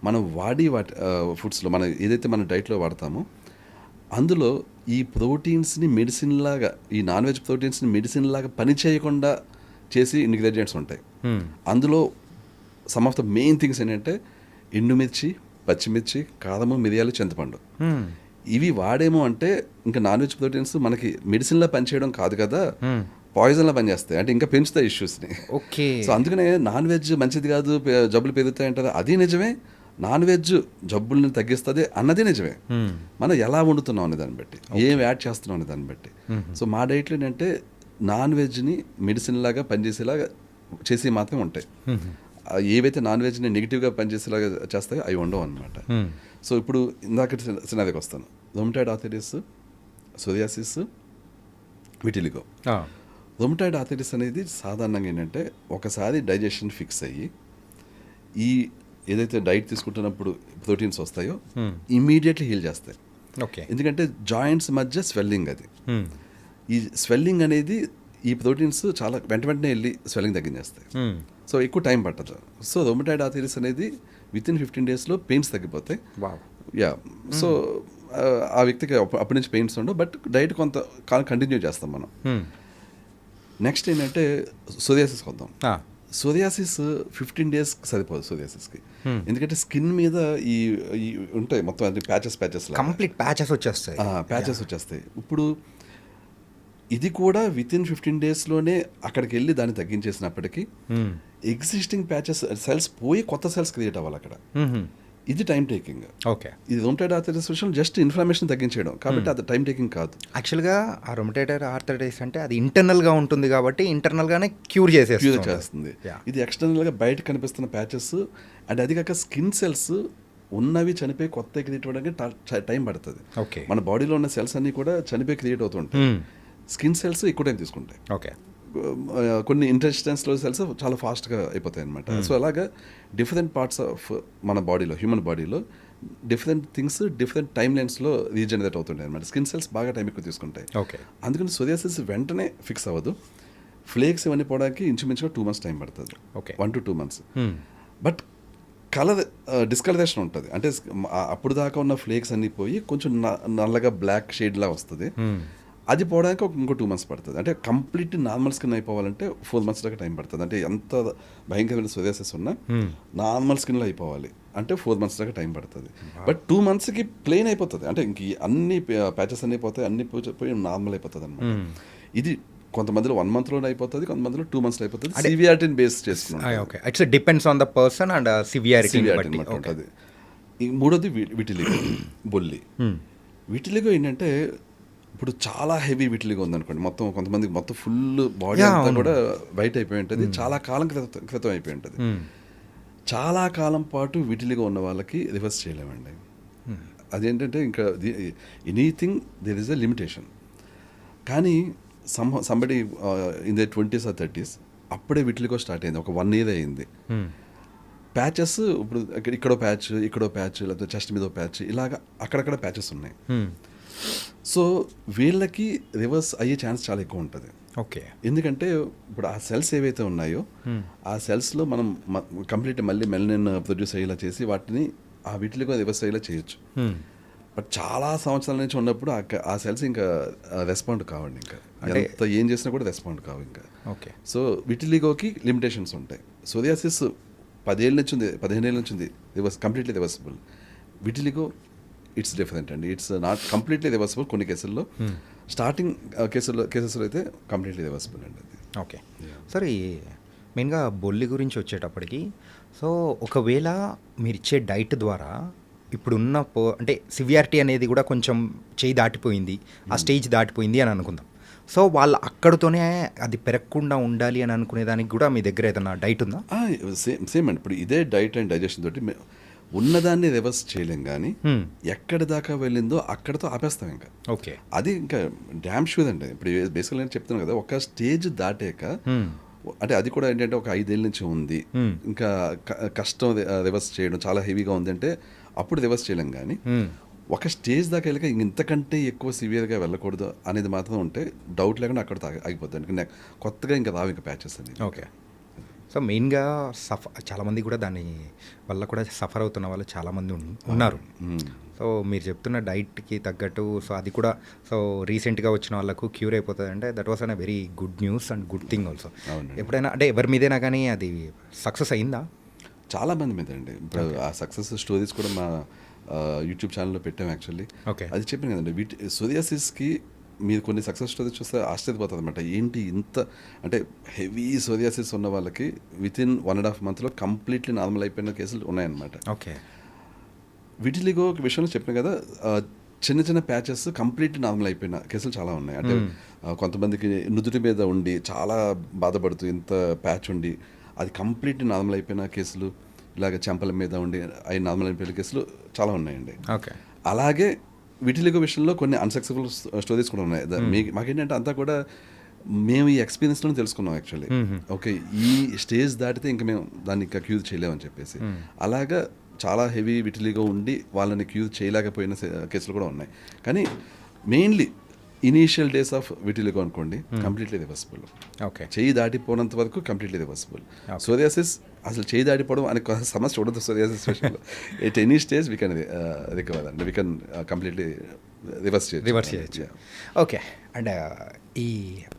[SPEAKER 3] మనం వాటి ఫుడ్స్లో మనం ఏదైతే మన డైట్లో వాడతామో అందులో ఈ ప్రోటీన్స్ని మెడిసిన్ లాగా, ఈ నాన్ వెజ్ ప్రోటీన్స్ని మెడిసిన్ లాగా పని చేయకుండా చేసి ఇంగ్రీడియంట్స్ ఉంటాయి. అందులో some of the main things ఏంటంటే ఎండుమిర్చి, పచ్చిమిర్చి, కారము, మిరియాలు, చింతపండు. ఇవి వాడేమో అంటే ఇంకా నాన్ వెజ్ ప్రోటీన్స్ మనకి మెడిసిన్లా పనిచేయడం కాదు కదా, పాయిజన్లా పనిచేస్తాయి, అంటే ఇంకా పెంచుతాయి ఇష్యూస్ని.
[SPEAKER 2] ఓకే.
[SPEAKER 3] సో అందుకనే నాన్ వెజ్ మంచిది కాదు, జబ్బులు పెరుగుతాయి అంటారు, అది నిజమే. నాన్ వెజ్ జబ్బుల్ని తగ్గిస్తుంది అన్నది నిజమే. మనం ఎలా వండుతున్నాం అనే దాన్ని బట్టి, ఏం యాడ్ చేస్తున్నాం అనే దాన్ని బట్టి. సో మా డైట్లో ఏంటంటే నాన్ వెజ్ని మెడిసిన్ లాగా పనిచేసేలాగా చేసి మాత్రమే ఉంటాయి. ఏవైతే నాన్ వెజ్ని నెగిటివ్గా పనిచేసేలాగా చేస్తాయో అవి ఉండవు అనమాట. సో ఇప్పుడు ఇందాక సినారికి వస్తాను. Rheumatoid arthritis, psoriasis, vitiligo. Rheumatoid arthritis అనేది సాధారణంగా ఏంటంటే ఒకసారి డైజెషన్ ఫిక్స్ అయ్యి ఈ ఏదైతే డైట్ తీసుకుంటున్నప్పుడు ప్రోటీన్స్ వస్తాయో ఇమీడియట్లీ హీల్ చేస్తాయి.
[SPEAKER 2] ఓకే.
[SPEAKER 3] ఎందుకంటే జాయింట్స్ మధ్య స్వెల్లింగ్, అది ఈ స్వెల్లింగ్ అనేది ఈ ప్రోటీన్స్ చాలా వెంటనే వెళ్ళి స్వెల్లింగ్ తగ్గించేస్తాయి. సో ఎక్కువ టైం పట్టదు. సో రొమటాయిడ్ ఆర్థరైటిస్ అనేది వితిన్ 15 డేస్లో పెయిన్స్ తగ్గిపోతాయి. యా. సో ఆ వ్యక్తికి అప్పటి నుంచి పెయిన్స్ ఉండవు, బట్ డైట్ కొంత కంటిన్యూ చేస్తాం మనం. నెక్స్ట్ ఏంటంటే సోరియాసిస్కి వద్దాం. సోరియాసిస్ 15 డేస్ సరిపోదు సోరియాసిస్కి. ఎందుకంటే స్కిన్ మీద ఈ ఉంటాయి మొత్తం అది ప్యాచెస్
[SPEAKER 2] కంప్లీట్ ప్యాచెస్
[SPEAKER 3] వచ్చేస్తాయి. ఇప్పుడు ఇది కూడా వితిన్ 15 డేస్లోనే అక్కడికి వెళ్ళి దాన్ని తగ్గించేసినప్పటికీ ఎగ్జిస్టింగ్ ప్యాచెస్ సెల్స్ పోయి కొత్త సెల్స్ క్రియేట్ అవ్వాలి అక్కడ. ఇది టైం టేకింగ్.
[SPEAKER 2] ఓకే.
[SPEAKER 3] ఇది రొమటాయిడ్ ఆర్థరైటిస్ విషయంలో జస్ట్ ఇన్ఫ్లమేషన్ తగ్గించడం కాబట్టి అది టైం టేకింగ్ కాదు.
[SPEAKER 2] యాక్చువల్గా ఆ రొమటాయిడ్ ఆర్థరైటిస్ అంటే అది ఇంటర్నల్గా ఉంటుంది కాబట్టి ఇంటర్నల్గానే క్యూర్ చేస్తుంది.
[SPEAKER 3] ఇది ఎక్స్టర్నల్గా బయట కనిపిస్తున్న ప్యాచెస్, అండ్ అది కాక స్కిన్ సెల్స్ ఉన్నవి చనిపోయి కొత్త క్రియేట్ అవ్వడానికి టైం పడుతుంది.
[SPEAKER 2] ఓకే.
[SPEAKER 3] మన బాడీలో ఉన్న సెల్స్ అన్నీ కూడా చనిపోయి క్రియేట్ అవుతుంటాయి. స్కిన్ సెల్స్ ఎక్కువ టైం తీసుకుంటాయి.
[SPEAKER 2] ఓకే.
[SPEAKER 3] కొన్ని ఇంటెస్టైన్స్లో సెల్స్ చాలా ఫాస్ట్గా అయిపోతాయి అనమాట. సో అలాగా డిఫరెంట్ పార్ట్స్ ఆఫ్ మన బాడీలో, హ్యూమన్ బాడీలో డిఫరెంట్ థింగ్స్ డిఫరెంట్ టైమ్ లైన్స్లో రీజనరేట్ అవుతుంటాయి అనమాట. స్కిన్ సెల్స్ బాగా టైం ఎక్కువ తీసుకుంటాయి.
[SPEAKER 2] ఓకే.
[SPEAKER 3] అందుకని సోరియాసిస్ వెంటనే ఫిక్స్ అవ్వదు. ఫ్లేక్స్ ఇవన్నీ పోవడానికి ఇంచుమించుగా 2 months టైం పడుతుంది.
[SPEAKER 2] Okay.
[SPEAKER 3] 1 to 2 months. But colour discolouration ఉంటుంది. అంటే అప్పుడు దాకా ఉన్న ఫ్లేక్స్ అన్నీ పోయి కొంచెం నల్లగా బ్లాక్ షేడ్లా వస్తుంది. అది పోవడానికి ఇంకో 2 months పడుతుంది. అంటే కంప్లీట్ నార్మల్ స్కిన్ అయిపోవాలంటే 4 months దాకా టైం పడుతుంది. అంటే ఎంత భయంకరమైన సోరియాసిస్ ఉన్నా నార్మల్ స్కిన్లో అయిపోవాలి అంటే 4 months దాకా టైం పడుతుంది. బట్ 2 monthsకి ప్లెయిన్ అయిపోతుంది. అంటే ఇంక అన్ని ప్యాచెస్ అన్నీ పోతాయి, అన్ని పోయి నార్మల్ అయిపోతుంది అనమాట. ఇది కొంతమందిలో 1 monthలోనే అయిపోతుంది, కొంతమందిలో 2 monthsలో అయిపోతుంది. సివియారిటీని బేస్ చేసుకున్నాం.
[SPEAKER 2] Okay, it's depends on the person and severity
[SPEAKER 3] ఉంటుంది. మూడోది విటిలిగో, బొల్లి. విటిలిగో ఏంటంటే ఇప్పుడు చాలా హెవీ విటిలిగో ఉందనుకోండి, మొత్తం కొంతమందికి మొత్తం ఫుల్ బాడీ అంతా కూడా వైట్ అయిపోయి ఉంటుంది, చాలా కాలం క్రితం అయిపోయి ఉంటుంది. చాలా కాలం పాటు విటిలిగో ఉన్న వాళ్ళకి రివర్స్ చేయలేమండి. అదేంటంటే ఇంకా anything there is a limitation. కానీ somebody in the 20s or 30s అప్పుడే విటిలిగో స్టార్ట్ అయింది, ఒక 1 year అయింది. ప్యాచెస్ ఇప్పుడు ఇక్కడో ప్యాచ్, ఇక్కడో ప్యాచ్, లేకపోతే చెస్ట్ మీద ప్యాచ్, ఇలాగా అక్కడక్కడ ప్యాచెస్ ఉన్నాయి. సో వీళ్ళకి రివర్స్ అయ్యే ఛాన్స్ చాలా ఎక్కువ ఉంటుంది.
[SPEAKER 2] ఓకే,
[SPEAKER 3] ఎందుకంటే ఇప్పుడు ఆ సెల్స్ ఏవైతే ఉన్నాయో ఆ సెల్స్లో మనం కంప్లీట్ మళ్ళీ మెలనిన్ ప్రొడ్యూస్ అయ్యేలా చేసి వాటిని ఆ వీటిలో రివర్స్ అయ్యేలా చేయొచ్చు. బట్ చాలా సంవత్సరాల నుంచి ఉన్నప్పుడు ఆ సెల్స్ ఇంకా రెస్పాండ్ కావండి, ఇంకా ఎంత ఏం చేసినా కూడా రెస్పాండ్ కావు ఇంకా.
[SPEAKER 2] ఓకే,
[SPEAKER 3] సో విటిలిగోకి లిమిటేషన్స్ ఉంటాయి. సోరియాసిస్ 10 ఏళ్ళ నుంచి ఉంది, 15 ఏళ్ళ నుంచి ఉంది, completely reversible. Vitiligo it's different అండి, ఇట్స్ నాట్ కంప్లీట్లీ రివర్సిబుల్. కొన్ని కేసుల్లో స్టార్టింగ్ కేసెస్లో అయితే కంప్లీట్లీ రివర్సిబుల్ అండి అది.
[SPEAKER 2] ఓకే, సరే మెయిన్గా బొల్లి గురించి వచ్చేటప్పటికి, సో ఒకవేళ మీరు ఇచ్చే డైట్ ద్వారా ఇప్పుడున్న అంటే సివియారిటీ అనేది కూడా కొంచెం చేయి దాటిపోయింది, ఆ స్టేజ్ దాటిపోయింది అని అనుకుందాం. సో వాళ్ళు అక్కడితోనే అది పెరగకుండా ఉండాలి అని అనుకునే దానికి కూడా మీ దగ్గర ఏదైనా డైట్ ఉందా?
[SPEAKER 3] సేమ్ అండి, ఇప్పుడు ఇదే డైట్ అండ్ డైజెషన్ తోటి ఉన్నదాన్ని రివర్స్ చేయలేం, కానీ ఎక్కడి దాకా వెళ్ళిందో అక్కడితో ఆపేస్తాం ఇంకా.
[SPEAKER 2] ఓకే,
[SPEAKER 3] అది ఇంకా డ్యామ్ షూర్ అండి. ఇప్పుడు బేసికల్ నేను చెప్తున్నాను కదా, ఒక స్టేజ్ దాటాక అంటే అది కూడా ఏంటంటే ఒక 5 ఏళ్ళ నుంచి ఉంది, ఇంకా కష్టం రివర్స్ చేయడం, చాలా హెవీగా ఉంది అంటే అప్పుడు రివర్స్ చేయలేం. కానీ ఒక స్టేజ్ దాకా వెళ్ళక ఇంతకంటే ఎక్కువ సివియర్గా వెళ్ళకూడదు అనేది మాత్రం ఉంటే డౌట్ లేకుండా అక్కడ ఆగిపోతుంది. కొత్తగా ఇంకా రావు ఇంకా ప్యాచెస్ అని.
[SPEAKER 2] ఓకే, సో మెయిన్గా చాలామంది కూడా దాని వల్ల కూడా సఫర్ అవుతున్న వాళ్ళు చాలామంది ఉన్నారు. సో మీరు చెప్తున్న డైట్కి తగ్గట్టు సో అది కూడా సో రీసెంట్గా వచ్చిన వాళ్ళకు క్యూర్ అయిపోతుంది అంటే that was an very good news and good thing also. ఎప్పుడైనా అంటే ఎవరి మీదైనా కానీ అది సక్సెస్ అయిందా?
[SPEAKER 3] చాలా మంది మీద అండి. ఇప్పుడు ఆ సక్సెస్ స్టోరీస్ కూడా మా యూట్యూబ్ ఛానల్లో పెట్టాం యాక్చువల్లీ. అది చెప్పాను కదండి, సోరియాసిస్కి మీరు కొన్ని సక్సెస్ స్టోరీస్ చూస్తే ఆశ్చర్యపోతుంది అనమాట. ఏంటి ఇంత అంటే హెవీ సోరియాసిస్ ఉన్న వాళ్ళకి వితిన్ 1.5 monthలో కంప్లీట్లీ నార్మల్ అయిపోయిన కేసులు ఉన్నాయన్నమాట.
[SPEAKER 2] ఓకే,
[SPEAKER 3] విటిలిగో విషయంలో చెప్పిన కదా, చిన్న చిన్న ప్యాచెస్ కంప్లీట్లీ నార్మల్ అయిపోయిన కేసులు చాలా ఉన్నాయి. అంటే కొంతమందికి నుదుటి మీద ఉండి చాలా బాధపడుతూ ఇంత ప్యాచ్ ఉండి అది కంప్లీట్లీ నార్మల్ అయిపోయిన కేసులు, ఇలాగ చెంపల మీద ఉండి అవి నార్మల్ అయిపోయిన కేసులు చాలా ఉన్నాయండి.
[SPEAKER 2] ఓకే,
[SPEAKER 3] అలాగే విటిలిగో విషయంలో కొన్ని అన్సక్సెస్ఫుల్ స్టోరీస్ కూడా ఉన్నాయి. మాకేంటంటే అంతా కూడా మేము ఈ ఎక్స్పీరియన్స్లో తెలుసుకున్నాం యాక్చువల్లీ. ఓకే, ఈ స్టేజ్ దాటితే ఇంకా మేము దాన్ని ఇంకా క్యూర్ చేయలేమని చెప్పేసి. అలాగా చాలా హెవీ విటిలిగో ఉండి వాళ్ళని క్యూర్ చేయలేకపోయిన కేసులు కూడా ఉన్నాయి. కానీ mainly initial days of vitiligo అనుకోండి కంప్లీట్లీ రివర్సిబుల్.
[SPEAKER 2] ఓకే,
[SPEAKER 3] చేయి దాటిపోయినంత వరకు కంప్లీట్లీ రివర్సిబుల్. సోరియాసిస్ అసలు చేయి దాటిపోవడం అనే సమస్య ఉండదు సోరియాసిస్ విషయంలో. At any stage we can recover and we can completely reverse చేయొచ్చు.
[SPEAKER 2] ఓకే, అండ్ ఈ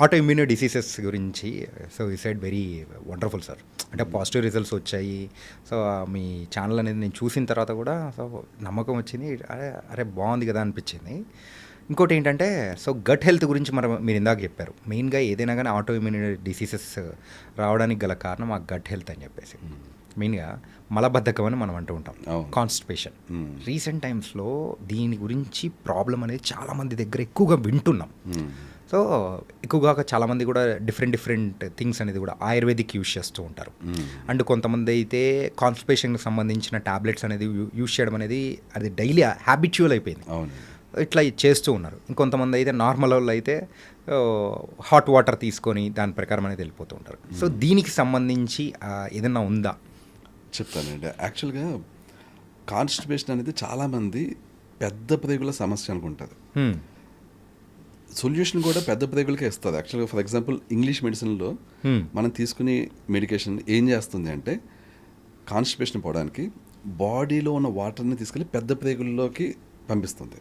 [SPEAKER 2] ఆటో ఇమ్యూనో డిసీజెస్ గురించి సో ఈ సైడ్ వెరీ వండర్ఫుల్ సార్. అంటే పాజిటివ్ రిజల్ట్స్ వచ్చాయి. సో మీ ఛానల్ అనేది నేను చూసిన తర్వాత కూడా సో నమ్మకం వచ్చింది, అరే బాగుంది కదా అనిపించింది. ఇంకోటి ఏంటంటే సో గట్ హెల్త్ గురించి మీరు ఇందాక చెప్పారు. మెయిన్గా ఏదైనా కానీ ఆటో ఇమ్యూనిటీ డిసీజెస్ రావడానికి గల కారణం ఆ గట్ హెల్త్ అని చెప్పేసి. మెయిన్గా మలబద్ధకం అని మనం అంటూ ఉంటాం, కాన్స్టిపేషన్. రీసెంట్ టైమ్స్లో దీని గురించి ప్రాబ్లం అనేది చాలామంది దగ్గర ఎక్కువగా వింటున్నాం. సో ఎక్కువగా చాలామంది కూడా డిఫరెంట్ థింగ్స్ అనేది కూడా ఆయుర్వేదిక్ యూజ్ చేస్తూ ఉంటారు. అండ్ కొంతమంది అయితే కాన్స్టిపేషన్కి సంబంధించిన టాబ్లెట్స్ అనేది యూజ్ చేయడం అనేది అది డైలీ హ్యాబిచువల్ అయిపోయింది, ఇట్లా చేస్తూ ఉన్నారు. ఇంకొంతమంది అయితే నార్మల్ వాళ్ళు అయితే హాట్ వాటర్ తీసుకొని దాని ప్రకారం అనేది వెళ్ళిపోతూ ఉంటారు. సో దీనికి సంబంధించి ఏదైనా ఉందా?
[SPEAKER 3] చెప్తానండి. యాక్చువల్గా కాన్స్టిపేషన్ అనేది చాలామంది పెద్ద ప్రేగుల సమస్య అనుకుంటారు. సొల్యూషన్ కూడా పెద్ద ప్రేగులకే ఇస్తుంది. యాక్చువల్గా ఫర్ ఎగ్జాంపుల్ ఇంగ్లీష్ మెడిసిన్లో మనం తీసుకునే మెడికేషన్ ఏం చేస్తుంది అంటే కాన్స్టిపేషన్ పోవడానికి బాడీలో ఉన్న వాటర్ని తీసుకెళ్ళి పెద్ద ప్రేగుల్లోకి పంపిస్తుంది.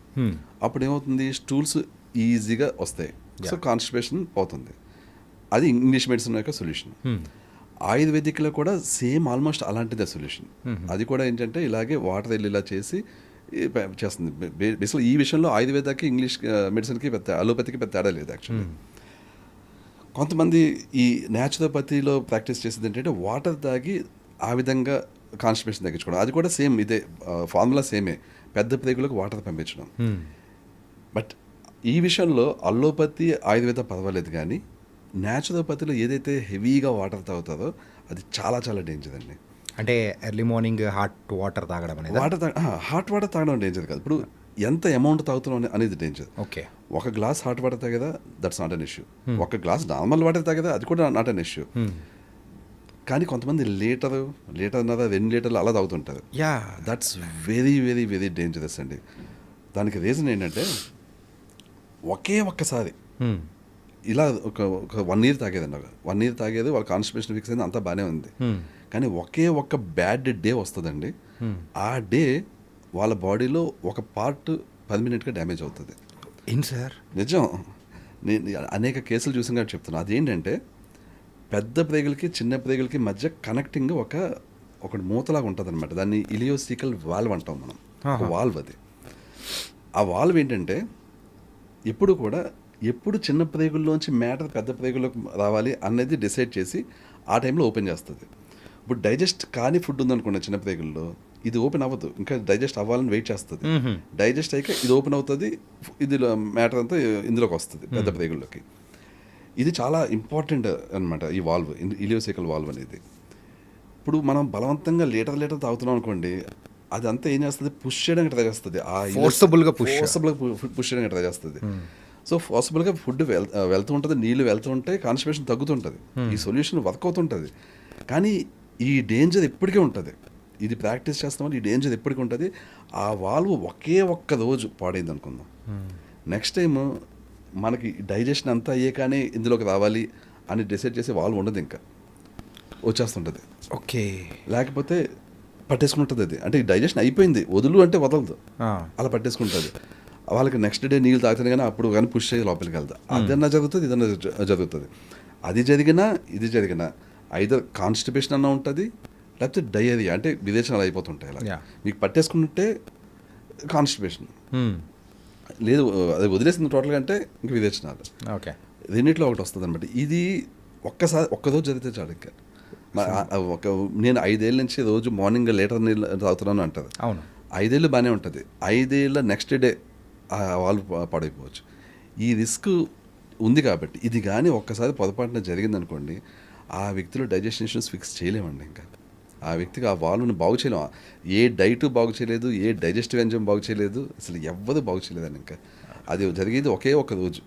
[SPEAKER 3] అప్పుడు ఏమవుతుంది, స్టూల్స్ ఈజీగా వస్తాయి. సో కాన్స్టిపేషన్ పోతుంది. అది ఇంగ్లీష్ మెడిసిన్ యొక్క సొల్యూషన్. ఆయుర్వేదిక్లో కూడా సేమ్ ఆల్మోస్ట్ అలాంటిదే సొల్యూషన్. అది కూడా ఏంటంటే ఇలాగే వాటర్ వెళ్ళి ఇలా చేసి చేస్తుంది. బేసిక్గా ఈ విషయంలో ఆయుర్వేదకి ఇంగ్లీష్ మెడిసిన్కి పెద్ద అలోపతికి పెద్ద తేడా లేదు యాక్చువల్లీ. కొంతమంది ఈ న్యాచురోపతిలో ప్రాక్టీస్ చేసేది ఏంటంటే వాటర్ తాగి ఆ విధంగా కాన్స్టిపేషన్ తగ్గించుకోవడం. అది కూడా సేమ్ ఇదే ఫార్ములా సేమే, పెద్ద ప్రేగులకు వాటర్ పంపించడం. బట్ ఈ విషయంలో అల్లోపతి ఆయుర్వేద పర్వాలేదు, కానీ న్యాచురోపతిలో ఏదైతే హెవీగా వాటర్ తాగుతారో అది చాలా చాలా డేంజర్ అండి.
[SPEAKER 2] అంటే ఎర్లీ మార్నింగ్ హాట్ వాటర్ తాగడం అనేది
[SPEAKER 3] హాట్ వాటర్ తాగడం డేంజర్ కాదు. ఇప్పుడు ఎంత అమౌంట్ తాగుతున్నాం అనేది డేంజర్.
[SPEAKER 2] ఓకే,
[SPEAKER 3] ఒక గ్లాస్ హాట్ వాటర్ తాగేదా, దట్స్ నాట్ అన్ ఇష్యూ. ఒక గ్లాస్ నార్మల్ వాటర్ తాగేదా, అది కూడా నాట్ అన్ ఇష్యూ. కానీ కొంతమంది లీటర్న్నర 2 లీటర్లు అలా తాగుతుంటారు. That's very very very dangerous అండి. దానికి రీజన్ ఏంటంటే ఒక్కసారి ఇలా ఒక 1 year తాగేదండి. 1 year తాగేది వాళ్ళ కాన్స్టిపేషన్ ఫిక్స్ అయింది, అంతా బాగానే ఉంది. కానీ ఒక్క బ్యాడ్ డే వస్తుందండి. ఆ డే వాళ్ళ బాడీలో ఒక పార్ట్ పర్మనెంట్గా డ్యామేజ్ అవుతుంది.
[SPEAKER 2] ఏం సార్?
[SPEAKER 3] నిజం. నేను అనేక కేసులు చూసిన కాబట్టి చెప్తున్నాను. అదేంటంటే పెద్ద ప్రేగులకి చిన్న ప్రేగులకి మధ్య కనెక్టింగ్ ఒకటి మూతలాగా ఉంటుంది అనమాట. దాన్ని ఇలియోసికల్ వాల్వ్ అంటాం మనం. వాల్వ్ అది. ఆ వాల్వ్ ఏంటంటే ఎప్పుడు చిన్న ప్రేగుల్లోంచి మ్యాటర్ పెద్ద ప్రేగుల్లోకి రావాలి అనేది డిసైడ్ చేసి ఆ టైంలో ఓపెన్ చేస్తుంది. ఇప్పుడు డైజెస్ట్ కాని ఫుడ్ ఉందనుకోండి చిన్న ప్రేగుల్లో, ఇది ఓపెన్ అవ్వదు, ఇంకా డైజెస్ట్ అవ్వాలని వెయిట్ చేస్తుంది. డైజెస్ట్ అయ్యాక ఇది ఓపెన్ అవుతుంది, ఇది మ్యాటర్ అంతా ఇందులోకి వస్తుంది పెద్ద ప్రేగుల్లోకి. ఇది చాలా ఇంపార్టెంట్ అనమాట ఈ వాల్వ్, ఇలియోసికల్ వాల్వ్ అనేది. ఇప్పుడు మనం బలవంతంగా లీటర్ తాగుతున్నాం అనుకోండి, అది అంతా ఏం చేస్తుంది, పుష్ చేయడానికి ట్రై చేస్తుంది.
[SPEAKER 2] ఫోర్సబుల్గా పుష్
[SPEAKER 3] చేయడానికి ట్రై చేస్తుంది. సో ఫాసిబుల్గా ఫుడ్ వెళ్తూ ఉంటుంది, నీళ్ళు వెళ్తూ ఉంటే కాన్స్టిపేషన్ తగ్గుతుంటుంది, ఈ సొల్యూషన్ వర్క్ అవుతుంటుంది. కానీ ఈ డేంజర్ ఎప్పటికీ ఉంటుంది. ఇది ప్రాక్టీస్ చేస్తామని ఈ డేంజర్ ఎప్పటికీ ఉంటుంది. ఆ వాల్వ్ ఒక్క రోజు పాడైంది అనుకుందాం, నెక్స్ట్ టైం మనకి డైజెషన్ అంతా అయ్యే కానీ ఇందులోకి రావాలి అని డిసైడ్ చేసే వాల్వ్ ఉండదు, ఇంకా వచ్చేస్తుంటుంది.
[SPEAKER 2] ఓకే,
[SPEAKER 3] లేకపోతే పట్టేసుకుంటుంది అది. అంటే డైజెషన్ అయిపోయింది, వదులు అంటే వదలదు, అలా పట్టేసుకుంటుంది. వాళ్ళకి నెక్స్ట్ డే నీళ్ళు తాగుతుంది, కానీ అప్పుడు కానీ పుష్ చేసి లోపలికి వెళ్తా. అదన్నా జరుగుతుంది, ఇదన్నా జరుగుతుంది. అది జరిగినా ఇది జరిగినా ఐదర్ కాన్స్టిపేషన్ అన్నా ఉంటుంది, లేకపోతే డయేరియా అంటే విరేచనాలు అయిపోతుంటాయి. అలా మీకు పట్టేసుకుంటే కాన్స్టిపేషన్, లేదు అది వదిలేసింది టోటల్గా అంటే ఇంక విరేచనాలు.
[SPEAKER 2] ఓకే,
[SPEAKER 3] రెండిట్లో ఒకటి వస్తుంది అనమాట. ఇది ఒక్కరోజు జరిగితే చాలు. ఇంకా నేను 5 ఏళ్ళ నుంచి రోజు మార్నింగ్ లీటర్ నీళ్ళు తాగుతున్నాను అంటారు.
[SPEAKER 2] అవును,
[SPEAKER 3] 5 ఏళ్ళు బాగానే ఉంటుంది. 5 ఏళ్ళ నెక్స్ట్ డే వాళ్ళు పాడైపోవచ్చు. ఈ రిస్క్ ఉంది కాబట్టి ఇది కానీ ఒక్కసారి పొరపాటున జరిగిందనుకోండి, ఆ వ్యక్తిలో డైజెషన్ ఇష్యూస్ ఫిక్స్ చేయలేమండి. ఇంకా ఆ వ్యక్తికి ఆ వాల్వ్ని బాగు చేయలేము. ఏ డైట్ బాగు చేయలేదు, ఏ డైజెస్టివ్ ఎంజైమ్ బాగు చేయలేదు, అసలు ఎవ్వరు బాగు చేయలేదని. ఇంకా అది జరిగేది ఒక్క రోజు.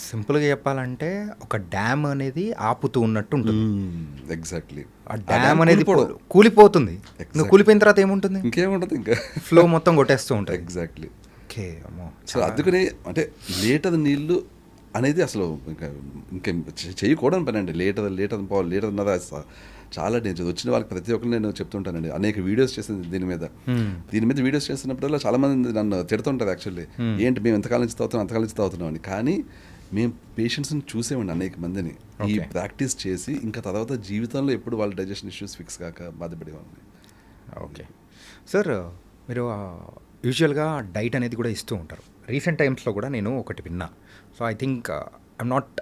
[SPEAKER 2] సింపుల్గా చెప్పాలంటే ఒక డ్యామ్ అనేది ఆపుతూ ఉన్నట్టు ఉంటుంది.
[SPEAKER 3] ఎగ్జాక్ట్లీ.
[SPEAKER 2] ఆ డ్యామ్ అనేది కూలిపోతుంది, నువ్వు కూలిపోయిన తర్వాత ఏముంటుంది,
[SPEAKER 3] ఇంకేముంటుంది, ఇంకా
[SPEAKER 2] ఫ్లో మొత్తం కొట్టేస్తూ ఉంటుంది.
[SPEAKER 3] ఎగ్జాక్ట్లీ.
[SPEAKER 2] ఓకే, అమ్మో.
[SPEAKER 3] సో అందుకని అంటే లీటర్ నీళ్ళు అనేది అసలు ఇంకా చేయకూడని పని అండి. లీటర్న్నర చాలా డేంజర్. వచ్చిన వాళ్ళకి ప్రతి ఒక్కరు నేను చెప్తుంటానండి. అనేక వీడియోస్ చేసింది దీని మీద వీడియోస్ చేస్తున్నప్పుడల్లా చాలా మంది నన్ను తిడుతుంటారు యాక్చువల్లీ, ఏంటి మేము ఎంతకాలం నుంచి తాగుతున్నాం అని. కానీ మేము పేషెంట్స్ని చూసేవండి అనేక మందిని ఈ ప్రాక్టీస్ చేసి, ఇంకా తర్వాత జీవితంలో ఎప్పుడు వాళ్ళ డైజెషన్ ఇష్యూస్ ఫిక్స్ కాక బాధపడేవాళ్ళని.
[SPEAKER 2] ఓకే సార్, మీరు యూజువల్గా డైట్ అనేది కూడా ఇస్తూ ఉంటారు. రీసెంట్ టైమ్స్లో కూడా నేను ఒకటి విన్నా. So I think I'm not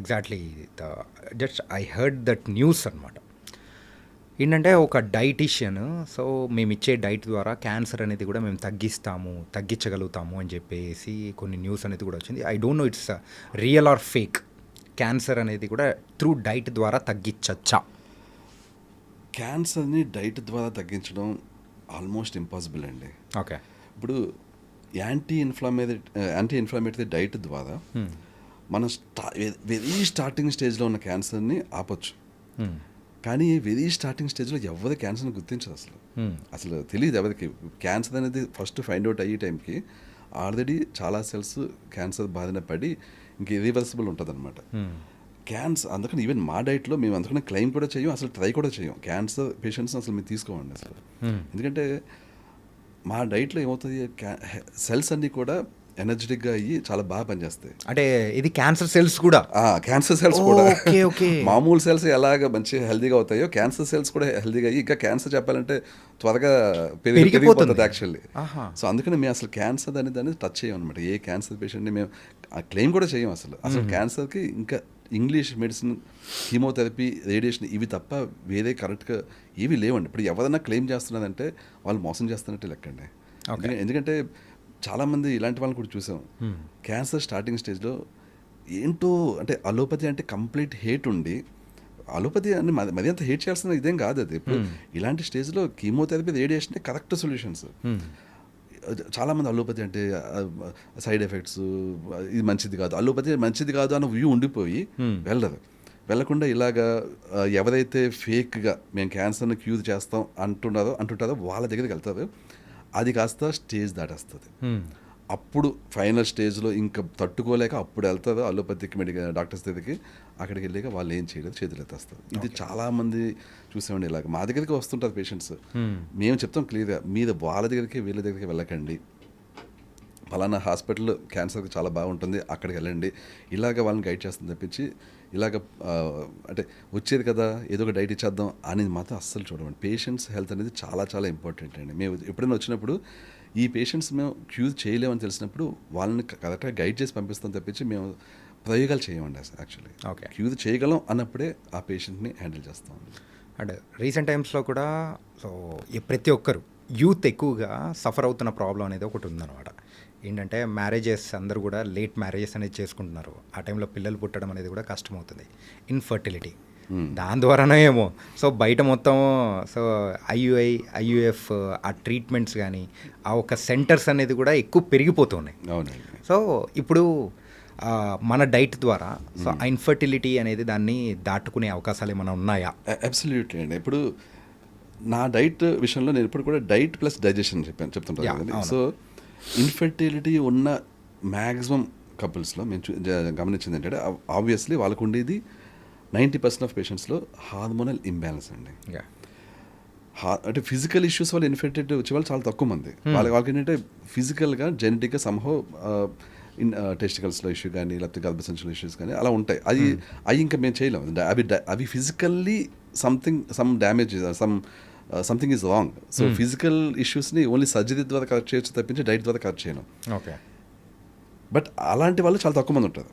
[SPEAKER 2] exactly just I heard that news అనమాట. ఏంటంటే ఒక డైటీషియన్, సో మేము ఇచ్చే డైట్ ద్వారా క్యాన్సర్ అనేది కూడా మేము తగ్గించగలుగుతాము అని చెప్పేసి కొన్ని న్యూస్ అనేది కూడా వచ్చింది. I don't know it's real are fake. Cancer అనేది కూడా త్రూ డైట్ ద్వారా తగ్గించచ్చా?
[SPEAKER 3] క్యాన్సర్ని డైట్ ద్వారా తగ్గించడం ఆల్మోస్ట్ ఇంపాసిబుల్ అండి.
[SPEAKER 2] ఓకే,
[SPEAKER 3] ఇప్పుడు యాంటీ ఇన్ఫ్లమేటరీ డైట్ ద్వారా మనం వెరీ స్టార్టింగ్ స్టేజ్లో ఉన్న క్యాన్సర్ని ఆపొచ్చు. కానీ వెరీ స్టార్టింగ్ స్టేజ్లో ఎవరి క్యాన్సర్ని గుర్తించదు, అసలు తెలియదు ఎవరికి. క్యాన్సర్ అనేది ఫస్ట్ ఫైండ్ అవుట్ అయ్యే టైంకి ఆల్రెడీ చాలా సెల్స్ క్యాన్సర్ బారిన పడి ఇంక ఇరివర్సిబుల్ ఉంటుంది అనమాట. క్యాన్సర్ అందుకని ఈవెన్ మా డైట్లో మేము అందుకని క్లెయిమ్ కూడా చేయం, అసలు ట్రై కూడా చేయం. క్యాన్సర్ పేషెంట్స్ని అసలు మేము తీసుకోమండి అసలు. ఎందుకంటే మా డైట్లో ఏమవుతుంది, సెల్స్ అన్నీ కూడా ఎనర్జెటిక్గా అయ్యి చాలా బాగా పనిచేస్తాయి.
[SPEAKER 2] అంటే ఇది క్యాన్సర్ సెల్స్ కూడా.
[SPEAKER 3] క్యాన్సర్ సెల్స్ కూడా
[SPEAKER 2] ఓకే, ఓకే.
[SPEAKER 3] మామూలు సెల్స్ ఎలాగ మంచి హెల్దీగా అవుతాయో క్యాన్సర్ సెల్స్ కూడా హెల్దీగా అయ్యి, ఇంకా క్యాన్సర్ చెప్పాలంటే త్వరగా పెరిగిపోతుంది యాక్చువల్లీ. సో అందుకని మేము అసలు క్యాన్సర్ అనేది టచ్ చేయం అనమాట. ఏ క్యాన్సర్ పేషెంట్ని మేము క్లెయిమ్ కూడా చేయం అసలు క్యాన్సర్కి ఇంకా ఇంగ్లీష్ మెడిసిన్, కీమోథెరపీ, రేడియేషన్ ఇవి తప్ప వేరే కరెక్ట్గా ఏవి లేవండి. ఇప్పుడు ఎవరైనా క్లెయిమ్ చేస్తున్నారంటే వాళ్ళు మోసం చేస్తున్నట్టే లెక్కండి. ఎందుకంటే చాలామంది ఇలాంటి వాళ్ళని కూడా చూసాం. క్యాన్సర్ స్టార్టింగ్ స్టేజ్లో ఏంటో అంటే అలోపతి అంటే కంప్లీట్ హేట్ ఉండి, అలోపతి అని మరి అంత హేట్ చేయాల్సిన ఇదేం కాదు అది. ఇప్పుడు ఇలాంటి స్టేజ్లో కీమోథెరపీ, రేడియేషన్ కరెక్ట్ సొల్యూషన్స్. చాలామంది అలోపతి అంటే సైడ్ ఎఫెక్ట్స్, ఇది మంచిది కాదు, అలోపతి మంచిది కాదు అన్న వ్యూ ఉండిపోయి వెళ్ళకుండా ఇలాగా ఎవరైతే ఫేక్గా మేము క్యాన్సర్ని క్యూర్ చేస్తాం అంటుంటారో వాళ్ళ దగ్గరికి వెళ్తారు. అది కాస్త స్టేజ్ దాటేస్తుంది. అప్పుడు ఫైనల్ స్టేజ్లో ఇంకా తట్టుకోలేక అప్పుడు వెళ్తారు అలోపతిక్ మెడికల్ డాక్టర్స్ దగ్గరికి. అక్కడికి వెళ్ళాక వాళ్ళు ఏం చేయలేదు, చేతులు ఎత్తేస్తారు. ఇది చాలామంది చూసామండి. ఇలాగ మా దగ్గరికి వస్తుంటారు పేషెంట్స్. మేము చెప్తాం క్లియర్గా, మీరు వాళ్ళ దగ్గరికి వీళ్ళ దగ్గరికి వెళ్ళకండి, ఫలానా హాస్పిటల్ క్యాన్సర్కి చాలా బాగుంటుంది, అక్కడికి వెళ్ళండి, ఇలాగ వాళ్ళని గైడ్ చేస్తుంది తప్పించి ఇలాగ అంటే వచ్చేది కదా ఏదో ఒక డైట్ ఇచ్చేద్దాం అనేది మాత్రం అస్సలు చూడమండి. పేషెంట్స్ హెల్త్ అనేది చాలా చాలా ఇంపార్టెంట్ అండి. మేము ఎప్పుడైనా వచ్చినప్పుడు ఈ పేషెంట్స్ మేము క్యూర్ చేయలేమని తెలిసినప్పుడు వాళ్ళని కరెక్ట్గా గైడ్ చేసి పంపిస్తాం తప్పించి మేము ప్రయోగాలు చేయమండి యాక్చువల్లీ.
[SPEAKER 2] ఓకే,
[SPEAKER 3] క్యూర్ చేయగలం అన్నప్పుడే ఆ పేషెంట్ని హ్యాండిల్ చేస్తాం.
[SPEAKER 2] అండ్ రీసెంట్ టైమ్స్లో కూడా సో ప్రతి ఒక్కరు యూత్ ఎక్కువగా సఫర్ అవుతున్న ప్రాబ్లం అనేది ఒకటి ఉందన్నమాట. ఏంటంటే మ్యారేజెస్ అందరూ కూడా లేట్ మ్యారేజెస్ అనేది చేసుకుంటున్నారు. ఆ టైంలో పిల్లలు పుట్టడం అనేది కూడా కష్టమవుతుంది, ఇన్ఫర్టిలిటీ. దాని ద్వారానే ఏమో సో బయట మొత్తం సో ఐయుఎఫ్ ఆ ట్రీట్మెంట్స్ కానీ ఆ ఒక సెంటర్స్ అనేది కూడా ఎక్కువ పెరిగిపోతున్నాయి.
[SPEAKER 3] అవునండి.
[SPEAKER 2] సో ఇప్పుడు మన డైట్ ద్వారా సో ఆ ఇన్ఫర్టిలిటీ అనేది దాన్ని దాటుకునే అవకాశాలు ఏమైనా ఉన్నాయా?
[SPEAKER 3] అబ్సల్యూట్లీ అండి. ఇప్పుడు నా డైట్ విషయంలో నేను ఇప్పుడు కూడా డైట్ ప్లస్ డైజెషన్ చెప్తుంటాను కదండి. సో ఇన్ఫర్టిలిటీ ఉన్న మ్యాక్సిమం కపుల్స్లో మేము గమనించింది ఏంటంటే ఆబ్వియస్లీ వాళ్ళకు ఉండేది 90% ఆఫ్ పేషెంట్స్లో హార్మోనల్ ఇంబ్యాలెన్స్ అండి. అంటే ఫిజికల్ ఇష్యూస్ వల్ల ఇన్ఫర్టిలిటీ వచ్చే వాళ్ళు చాలా తక్కువ మంది. వాళ్ళకి ఏంటంటే ఫిజికల్గా జెనెటిక్గా సంహవ్ టెస్టికల్స్లో ఇష్యూ కానీ లేకపోతే గర్భసంచుల ఇష్యూస్ కానీ అలా ఉంటాయి. అవి ఇంకా మేము చేయలేము. అవి physically some damage something is wrong. So physical ఇష్యూస్ని ఓన్లీ సర్జరీ ద్వారా కరెక్ట్ చేయొచ్చు తప్పించి డైట్ ద్వారా కరెక్ట్ చేయను.
[SPEAKER 2] ఓకే,
[SPEAKER 3] బట్ అలాంటి వాళ్ళు చాలా తక్కువ మంది ఉంటారు.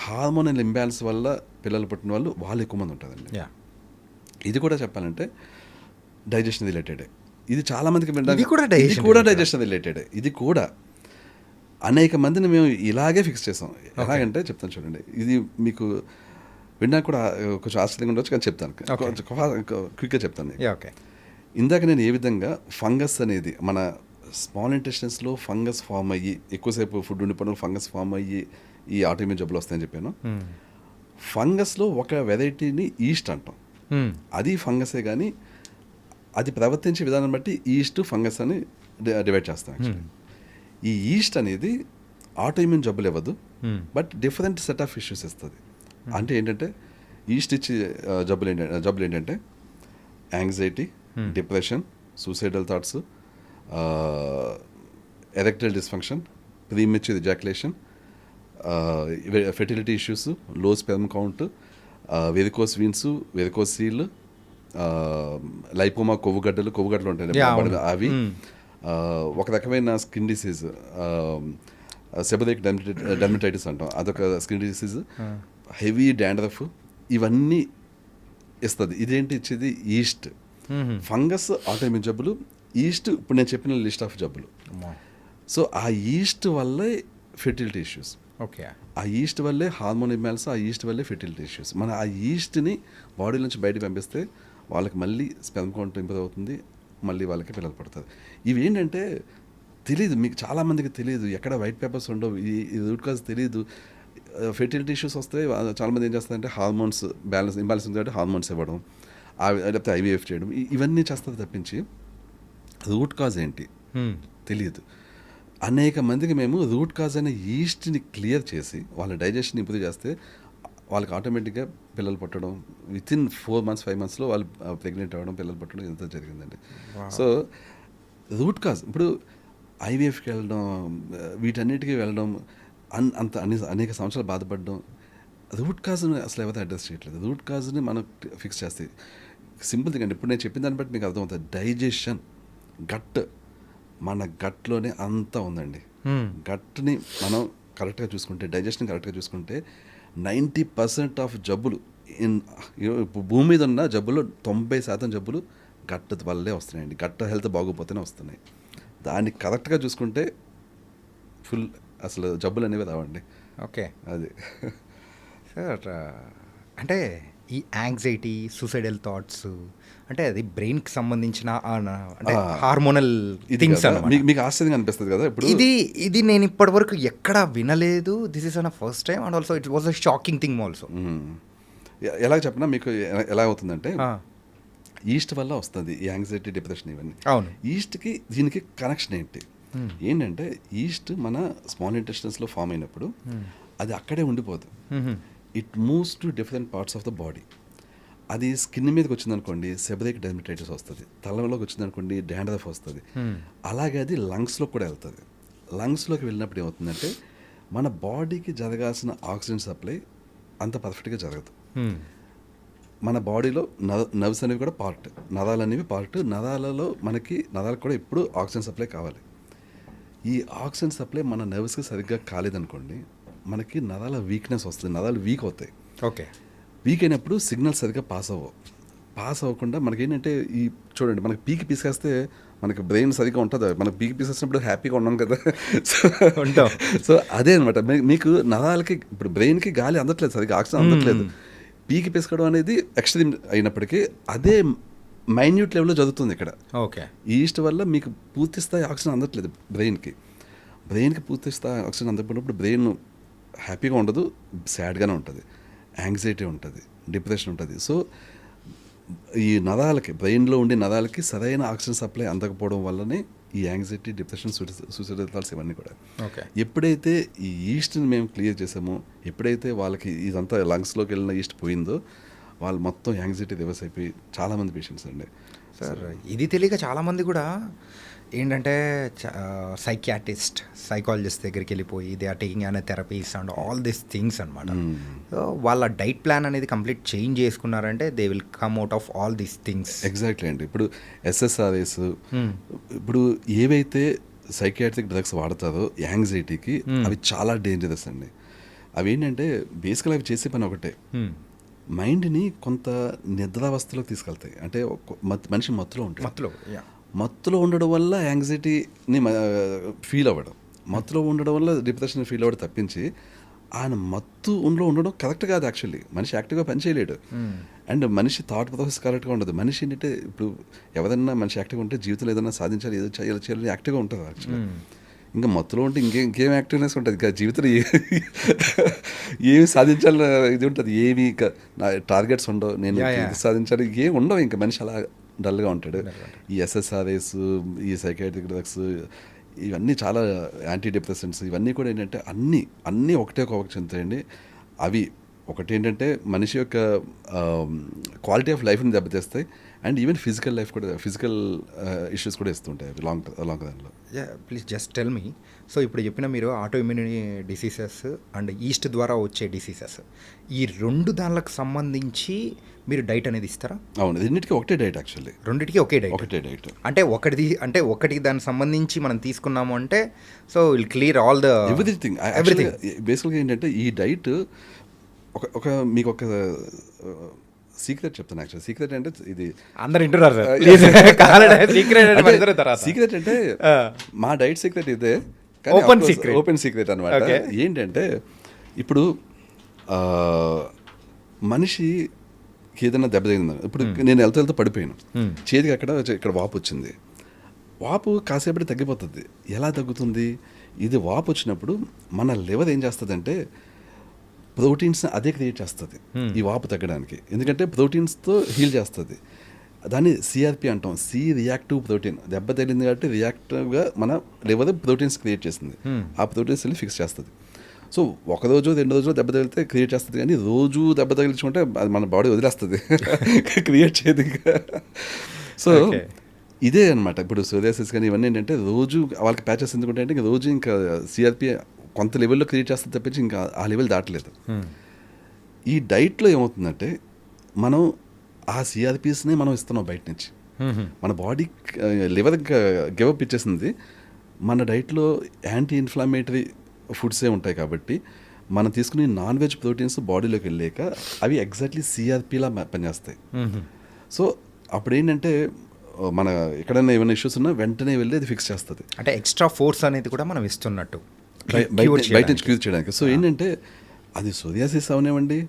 [SPEAKER 3] హార్మోనల్ ఇంబ్యాలెన్స్ వల్ల పిల్లలు పుట్టిన వాళ్ళు ఎక్కువ మంది ఉంటుందండి. ఇది కూడా చెప్పాలంటే డైజెషన్ రిలేటెడే. ఇది చాలా మందికి డైజెషన్ రిలేటెడ్. ఇది కూడా అనేక మందిని మేము ఇలాగే ఫిక్స్ చేసాం. ఎలాగంటే చెప్తాను చూడండి, ఇది మీకు విన్నా కూడా కొంచెం ఆశ్చర్యంగా ఉండొచ్చు కానీ చెప్తాను, క్విక్గా చెప్తాను. ఇందాక నేను ఏ విధంగా ఫంగస్ అనేది మన స్మాల్ ఇంటెస్టైన్స్లో ఫంగస్ ఫామ్ అయ్యి ఎక్కువసేపు ఫుడ్ ఉండిపోవడం ఫంగస్ ఫామ్ అయ్యి ఈ ఆటోఇమ్యూన్ జబ్బులు వస్తాయని చెప్పాను. ఫంగస్లో ఒక వెరైటీని ఈస్ట్ అంటాం. అది ఫంగసే కానీ అది ప్రవర్తించే విధానం బట్టి ఈస్ట్ ఫంగస్ అని డివైడ్ చేస్తాం. ఈ ఈస్ట్ అనేది ఆటోఇమ్యూన్ జబ్బులు ఇవ్వదు, but different set of issues ఇస్తుంది. అంటే ఏంటంటే ఈస్ట్ ఇచ్చే జబ్బులు ఏంటంటే anxiety, depression, suicidal thoughts, erectile dysfunction, premature ejaculation, fertility issues, low sperm count, varicose veins, varicocele, lipoma కొవ్వుగడ్డలు ఉంటాయి అవి, ఒక రకమైన స్కిన్ డిసీజ్ సెబరిక్ డెర్మటైటిస్ అంటాం, అదొక స్కిన్ డిసీజ్, హెవీ డాండ్రఫ్, ఇవన్నీ ఇస్తుంది. ఇదేంటి ఇచ్చేది ఈస్ట్. ఫంగస్ ఆటోఇమ్యూన్ జబ్బులు, ఈస్ట్ ఇప్పుడు నేను చెప్పిన లిస్ట్ ఆఫ్ జబ్బులు. సో ఆ ఈస్ట్ వల్లే ఫెర్టిలిటీ ఇష్యూస్, ఆ ఈస్ట్ వల్లే హార్మోన్ ఇంబ్యాలెన్స్, ఆ ఈస్ట్ వల్లే ఫెర్టిలిటీ ఇష్యూస్. మన ఆ ఈస్ట్ని బాడీ నుంచి బయటకు పంపిస్తే వాళ్ళకి మళ్ళీ స్పెర్మ్ కౌంట్ ఇంప్రూవ్ అవుతుంది, మళ్ళీ వాళ్ళకి పిల్లలు పడుతుంది. ఇవి ఏంటంటే తెలియదు, మీకు చాలామందికి తెలియదు, ఎక్కడ వైట్ పేపర్స్ ఉండవు, ఈ రూట్ కాజ్ తెలియదు. ఫెర్టిలిటీ ఇష్యూస్ వస్తే చాలామంది ఏం చేస్తారంటే హార్మోన్స్ ఇంబ్యాలెన్స్ ఉంది కాబట్టి హార్మోన్స్ ఇవ్వడం, లేకపోతే ఐవీఎఫ్ చేయడం, ఇవన్నీ చేస్తారు తప్పించి రూట్ కాజ్ ఏంటి తెలియదు. అనేక మందికి మేము రూట్ కాజ్ అనే ఈస్ట్ని క్లియర్ చేసి వాళ్ళ డైజెషన్ ఇంప్రూవ్ చేస్తే వాళ్ళకి ఆటోమేటిక్గా పిల్లలు పుట్టడం, వితిన్ 4 months 5 monthsలో వాళ్ళు ప్రెగ్నెంట్ అవ్వడం, పిల్లలు పుట్టడం ఇంత జరిగిందండి. సో రూట్ కాజ్ ఇప్పుడు ఐవీఎఫ్కి వెళ్ళడం, వీటన్నిటికీ వెళ్ళడం, అంత అనేక సంవత్సరాలు బాధపడడం, రూట్ కాజ్ని అసలు ఎవరైతే అడ్రస్ చేయట్లేదు. రూట్ కాజ్ని మనం ఫిక్స్ చేస్తే సింపుల్ థింగ్ అండి. ఇప్పుడు నేను చెప్పిన దాన్ని బట్టి మీకు అర్థమవుతుంది. డైజెషన్, గట్, మన గట్లోనే అంతా ఉందండి. గట్ని మనం కరెక్ట్గా చూసుకుంటే, డైజెషన్ కరెక్ట్గా చూసుకుంటే 90% ఆఫ్ జబ్బులు భూమి మీద ఉన్న జబ్బులు 90% జబ్బులు గట్ వల్లే వస్తున్నాయండి. గట్ హెల్త్ బాగోపోతేనే వస్తున్నాయి. దాన్ని కరెక్ట్గా చూసుకుంటే ఫుల్ అసలు జబ్బులు అనేవి రావండి.
[SPEAKER 2] ఓకే
[SPEAKER 3] అది
[SPEAKER 2] సార్. అంటే ఈ యాంగ్జైటీ, సూసైడల్ థాట్స్ అంటే అది బ్రెయిన్కి సంబంధించిన అంటే హార్మోనల్ థింగ్స్ అన్నమాట.
[SPEAKER 3] మీకు ఆశ్చర్యంగా అనిపిస్తుంది కదా ఇప్పుడు.
[SPEAKER 2] ఇది నేను ఇప్పటివరకు ఎక్కడా వినలేదు. This is an first time and also it was a shocking thing also.
[SPEAKER 3] ఎలా చెప్పినా మీకు ఎలా అవుతుందంటే, ఈస్ట్ వల్ల వస్తుంది ఈ యాంగ్జైటీ, డిప్రెషన్ ఇవన్నీ.
[SPEAKER 2] అవును.
[SPEAKER 3] ఈస్ట్కి దీనికి కనెక్షన్ ఏంటంటే ఈస్ట్ మన స్మాల్ ఇంటెస్టైన్స్లో ఫామ్ అయినప్పుడు అది అక్కడే ఉండిపోదు. It moves to different parts of the body. అది స్కిన్ మీదకి వచ్చిందనుకోండి సెబరిక్ డెర్మటైటిస్ వస్తుంది, తలలోకి వచ్చిందనుకోండి డాండ్రఫ్ వస్తుంది. అలాగే అది లంగ్స్లోకి కూడా వెళ్తుంది. లంగ్స్లోకి వెళ్ళినప్పుడు ఏమవుతుందంటే మన బాడీకి జరగాల్సిన ఆక్సిజన్ సప్లై అంత పర్ఫెక్ట్గా జరగదు. మన బాడీలో నర్వ్స్ అనేవి కూడా పార్ట్, నరాలు అనేవి పార్ట్. నరాలకు కూడా ఎప్పుడు ఆక్సిజన్ సప్లై కావాలి. ఈ ఆక్సిజన్ సప్లై మన నర్వ్స్కి సరిగ్గా కాలేదనుకోండి, మనకి నరాల వీక్నెస్ వస్తుంది, నరాలు వీక్ అవుతాయి.
[SPEAKER 2] ఓకే.
[SPEAKER 3] వీక్ అయినప్పుడు సిగ్నల్స్ సరిగ్గా పాస్ అవ్వకుండా మనకేంటంటే ఈ చూడండి, మనకి పీకి పీసేస్తే మనకి బ్రెయిన్ సరిగ్గా ఉంటుంది. మనకి పీకి పీసేసినప్పుడు హ్యాపీగా ఉన్నాం కదా. సో అదే అనమాట. మీకు నరాలకి ఇప్పుడు బ్రెయిన్కి గాలి అందట్లేదు, సరిగ్గా ఆక్సిజన్ అందట్లేదు. పీకి పీసుకోవడం అనేది ఎక్స్ట్రీమ్ అయినప్పటికీ అదే మైన్యూట్ లెవెల్లో జరుగుతుంది ఇక్కడ.
[SPEAKER 2] ఓకే.
[SPEAKER 3] ఈస్ట్ వల్ల మీకు పూర్తి స్థాయి ఆక్సిజన్ అందట్లేదు బ్రెయిన్కి పూర్తి స్థాయి ఆక్సిజన్ అందకపోయినప్పుడు బ్రెయిన్ హ్యాపీగా ఉండదు, సాడ్గానే ఉంటుంది, యాంగ్జైటీ ఉంటుంది, డిప్రెషన్ ఉంటుంది. సో ఈ నరాలకి, బ్రెయిన్లో ఉండే నరాలకి సరైన ఆక్సిజన్ సప్లై అందకపోవడం వల్లనే ఈ యాంగ్జైటీ, డిప్రెషన్, సూసైడల్ థాట్స్ ఇవన్నీ కూడా.
[SPEAKER 2] ఓకే.
[SPEAKER 3] ఎప్పుడైతే ఈ ఈస్ట్ని మేము క్లియర్ చేసామో, ఎప్పుడైతే వాళ్ళకి ఇదంతా లంగ్స్లోకి వెళ్ళిన ఈస్ట్ పోయిందో, వాళ్ళు మొత్తం యాంగ్జైటీ రివర్స్ అయిపోయి చాలామంది పేషెంట్స్ అండి.
[SPEAKER 2] సార్ ఇది తెలియక చాలామంది కూడా ఏంటంటే సైకియాట్రిస్ట్, సైకాలజిస్ట్ దగ్గరికి వెళ్ళిపోయి దే ఆర్ టేకింగ్ అనే therapies and all these things అనమాట. సో వాళ్ళ డైట్ ప్లాన్ అనేది కంప్లీట్ చేంజ్ చేసుకున్నారంటే they will come out of all these things.
[SPEAKER 3] Exactly అండి. ఇప్పుడు SSRIs, ఇప్పుడు ఏవైతే సైకియాట్రిక్ డ్రగ్స్ వాడతారో యాంగ్జైటీకి, అవి చాలా డేంజరస్ అండి. అవి ఏంటంటే బేసికల్ అవి చేసే పని ఒకటే, మైండ్ని కొంత నిద్రావస్థలోకి తీసుకెళ్తాయి. అంటే మనిషి మత్తులో ఉండడం వల్ల యాంగ్జైటీని ఫీల్ అవ్వడం, మత్తులో ఉండడం వల్ల డిప్రెషన్ ఫీల్ అవ్వడం తప్పించి ఆయన మత్తులో ఉండడం కరెక్ట్ కాదు. యాక్చువల్లీ మనిషి యాక్టివ్గా పనిచేయలేడు. అండ్ మనిషి థాట్ ప్రాసెస్ కరెక్ట్గా ఉండదు. మనిషి ఏంటంటే ఇప్పుడు ఎవరైనా మనిషి యాక్టివ్గా ఉంటే జీవితంలో ఏదైనా సాధించాలి, ఏదో చేయాలి యాక్టివ్గా ఉంటుంది యాక్చువల్లీ. ఇంకా మత్తులో ఉంటే ఇంకేం యాక్టివ్నెస్ ఉంటుంది, ఇంకా జీవితంలో ఏమి సాధించాలి ఇది ఉంటుంది, ఏమి టార్గెట్స్ ఉండవు, నేను ఇది సాధించాలి ఏం ఉండవు. ఇంకా మనిషి అలా డల్గా ఉంటాడు. ఈ SSRIs, ఈ సైకాట్రిక్ డ్రగ్స్, ఇవన్నీ చాలా యాంటీ డిప్రెసెంట్స్, ఇవన్నీ కూడా ఏంటంటే అన్నీ ఒకటే కోవకు చెందుతాయండి. అవి ఒకటి ఏంటంటే మనిషి యొక్క క్వాలిటీ ఆఫ్ లైఫ్ని దెబ్బతీస్తాయి. అండ్ ఈవెన్ ఫిజికల్ లైఫ్ కూడా, ఫిజికల్ ఇష్యూస్ కూడా ఇస్తుంటాయి అవి లాంగ్ దానిలో.
[SPEAKER 2] Please just tell me. So ఇప్పుడు చెప్పిన మీరు auto immunity diseases and east ద్వారా వచ్చే డిసీజెస్, ఈ రెండు దానికి సంబంధించి మీరు డైట్ అనేది ఇస్తారా?
[SPEAKER 3] అవును, రెండింటికి ఒకటే డైట్. యాక్చువల్లీ
[SPEAKER 2] రెండింటికి ఒకటే డైట్. అంటే ఒకటికి దానికి సంబంధించి మనం తీసుకున్నాము అంటే so will clear all the
[SPEAKER 3] everything. బేసిక్గా ఏంటంటే ఈ డైట్ మీకు ఒక సీక్రెట్ చెప్తాను. యాక్చువల్ సీక్రెట్ అంటే ఇది
[SPEAKER 2] అందరు వింటున్నారు.
[SPEAKER 3] సీక్రెట్ అంటే మా డైట్ సీక్రెట్ ఇదే, ఓపెన్ సీక్రెట్ అనమాట. ఏంటంటే ఇప్పుడు మనిషికి ఏదైనా దెబ్బ తగిలింది. ఇప్పుడు నేను వెళ్తూ పడిపోయాను, చేతికి ఇక్కడ వాపు వచ్చింది. వాపు కాసేపటి తగ్గిపోతుంది. ఎలా తగ్గుతుంది? ఇది వాపు వచ్చినప్పుడు మన లివర్ ఏం చేస్తుందంటే ప్రోటీన్స్ని అదే క్రియేట్ చేస్తుంది ఈ వాపు తగ్గడానికి. ఎందుకంటే ప్రోటీన్స్తో హీల్ చేస్తుంది. దాన్ని CRP అంటాం, సి రియాక్టివ్ ప్రోటీన్. దెబ్బ తగిలింది కాబట్టి రియాక్టివ్గా మన లివర్ ప్రోటీన్స్ క్రియేట్ చేస్తుంది. ఆ ప్రోటీన్స్ వెళ్ళి ఫిక్స్ చేస్తుంది. సో ఒక రోజు 2 రోజులు దెబ్బ తగిలితే క్రియేట్ చేస్తుంది, కానీ రోజు దెబ్బ తగిలించుకుంటే అది మన బాడీ వదిలేస్తుంది, క్రియేట్ చేయదు. సో ఇదే అనమాట. ఇప్పుడు సోరియాసిస్ కానీ ఇవన్నీ ఏంటంటే రోజు వాళ్ళకి ప్యాచెస్ ఎందుకుంటే అంటే ఇంకా రోజు ఇంకా సిఆర్పి కొంత లెవెల్లో క్రియేట్ చేస్తుంది తప్పించి ఇంకా ఆ లెవెల్ దాటలేదు. ఈ డైట్లో ఏమవుతుందంటే మనం ఆ సిఆర్పిస్నే మనం ఇస్తున్నాం బయట నుంచి. మన బాడీ లివర్ గివప్ ఇచ్చేసింది. మన డైట్లో యాంటీ ఇన్ఫ్లమేటరీ ఫుడ్సే ఉంటాయి కాబట్టి మనం తీసుకునే నాన్ వెజ్ ప్రోటీన్స్ బాడీలోకి వెళ్ళాక అవి ఎగ్జాక్ట్లీ సిఆర్పిలా పనిచేస్తాయి. సో అప్పుడు ఏంటంటే మన ఎక్కడైనా ఏమైనా ఇష్యూస్ ఉన్నా వెంటనే వెళ్ళి అది ఫిక్స్ చేస్తుంది.
[SPEAKER 2] అంటే ఎక్స్ట్రా ఫోర్స్ అనేది కూడా మనం ఇస్తున్నట్టు
[SPEAKER 3] బయట నుంచి క్యూర్ చేయడానికి. సో ఏంటంటే అది సోరియాసిస్ అవనివ్వండి,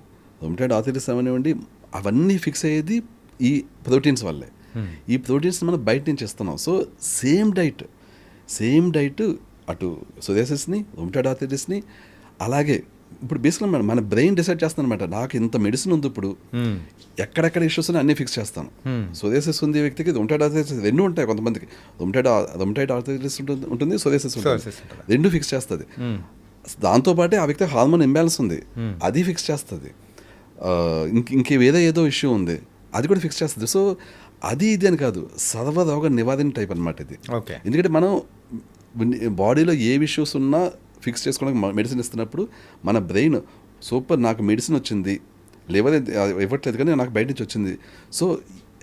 [SPEAKER 3] రొమటాయిడ్ ఆర్థరైటిస్ అవనివ్వండి, అవన్నీ ఫిక్స్ అయ్యేది ఈ ప్రోటీన్స్ వల్లే. ఈ ప్రోటీన్స్ మనం బయట నుంచి ఇస్తున్నాం. సో సేమ్ డైట్ అటు సోరియాసిస్ని, రొమటాయిడ్ ఆర్థరైటిస్ని, అలాగే ఇప్పుడు బేసిక్గా మన బ్రెయిన్ డిసైడ్ చేస్తాను అనమాట. నాకు ఇంత మెడిసిన్ ఉంది, ఇప్పుడు ఎక్కడెక్కడ ఇష్యూస్ అన్నీ ఫిక్స్ చేస్తాను. సోరియాసిస్ ఉంది వ్యక్తికి, రొమటాయిడ్ ఆర్థరైటిస్ రెండు ఉంటాయి. కొంతమందికి రొమటాయిడ్ ఆర్థరైటిస్ ఉంటుంది, సోరియాసిస్ ఉంటుంది, రెండు ఫిక్స్ చేస్తుంది. దాంతోపాటే ఆ వ్యక్తికి హార్మోన్ ఇంబ్యాలెన్స్ ఉంది, అది ఫిక్స్ చేస్తుంది. ఇంకేదో ఏదో ఇష్యూ ఉంది, అది కూడా ఫిక్స్ చేస్తుంది. సో అది ఇది అని కాదు, సర్వరోగ నివారణ టైప్ అనమాట ఇది. ఎందుకంటే మనం బాడీలో ఏ ఇష్యూస్ ఉన్నా ఫిక్స్ చేసుకోవడానికి మెడిసిన్ ఇస్తున్నప్పుడు మన బ్రెయిన్ సూపర్, నాకు మెడిసిన్ వచ్చింది, లేవర్ ఇవ్వట్లేదు కానీ నాకు బయట నుంచి వచ్చింది. సో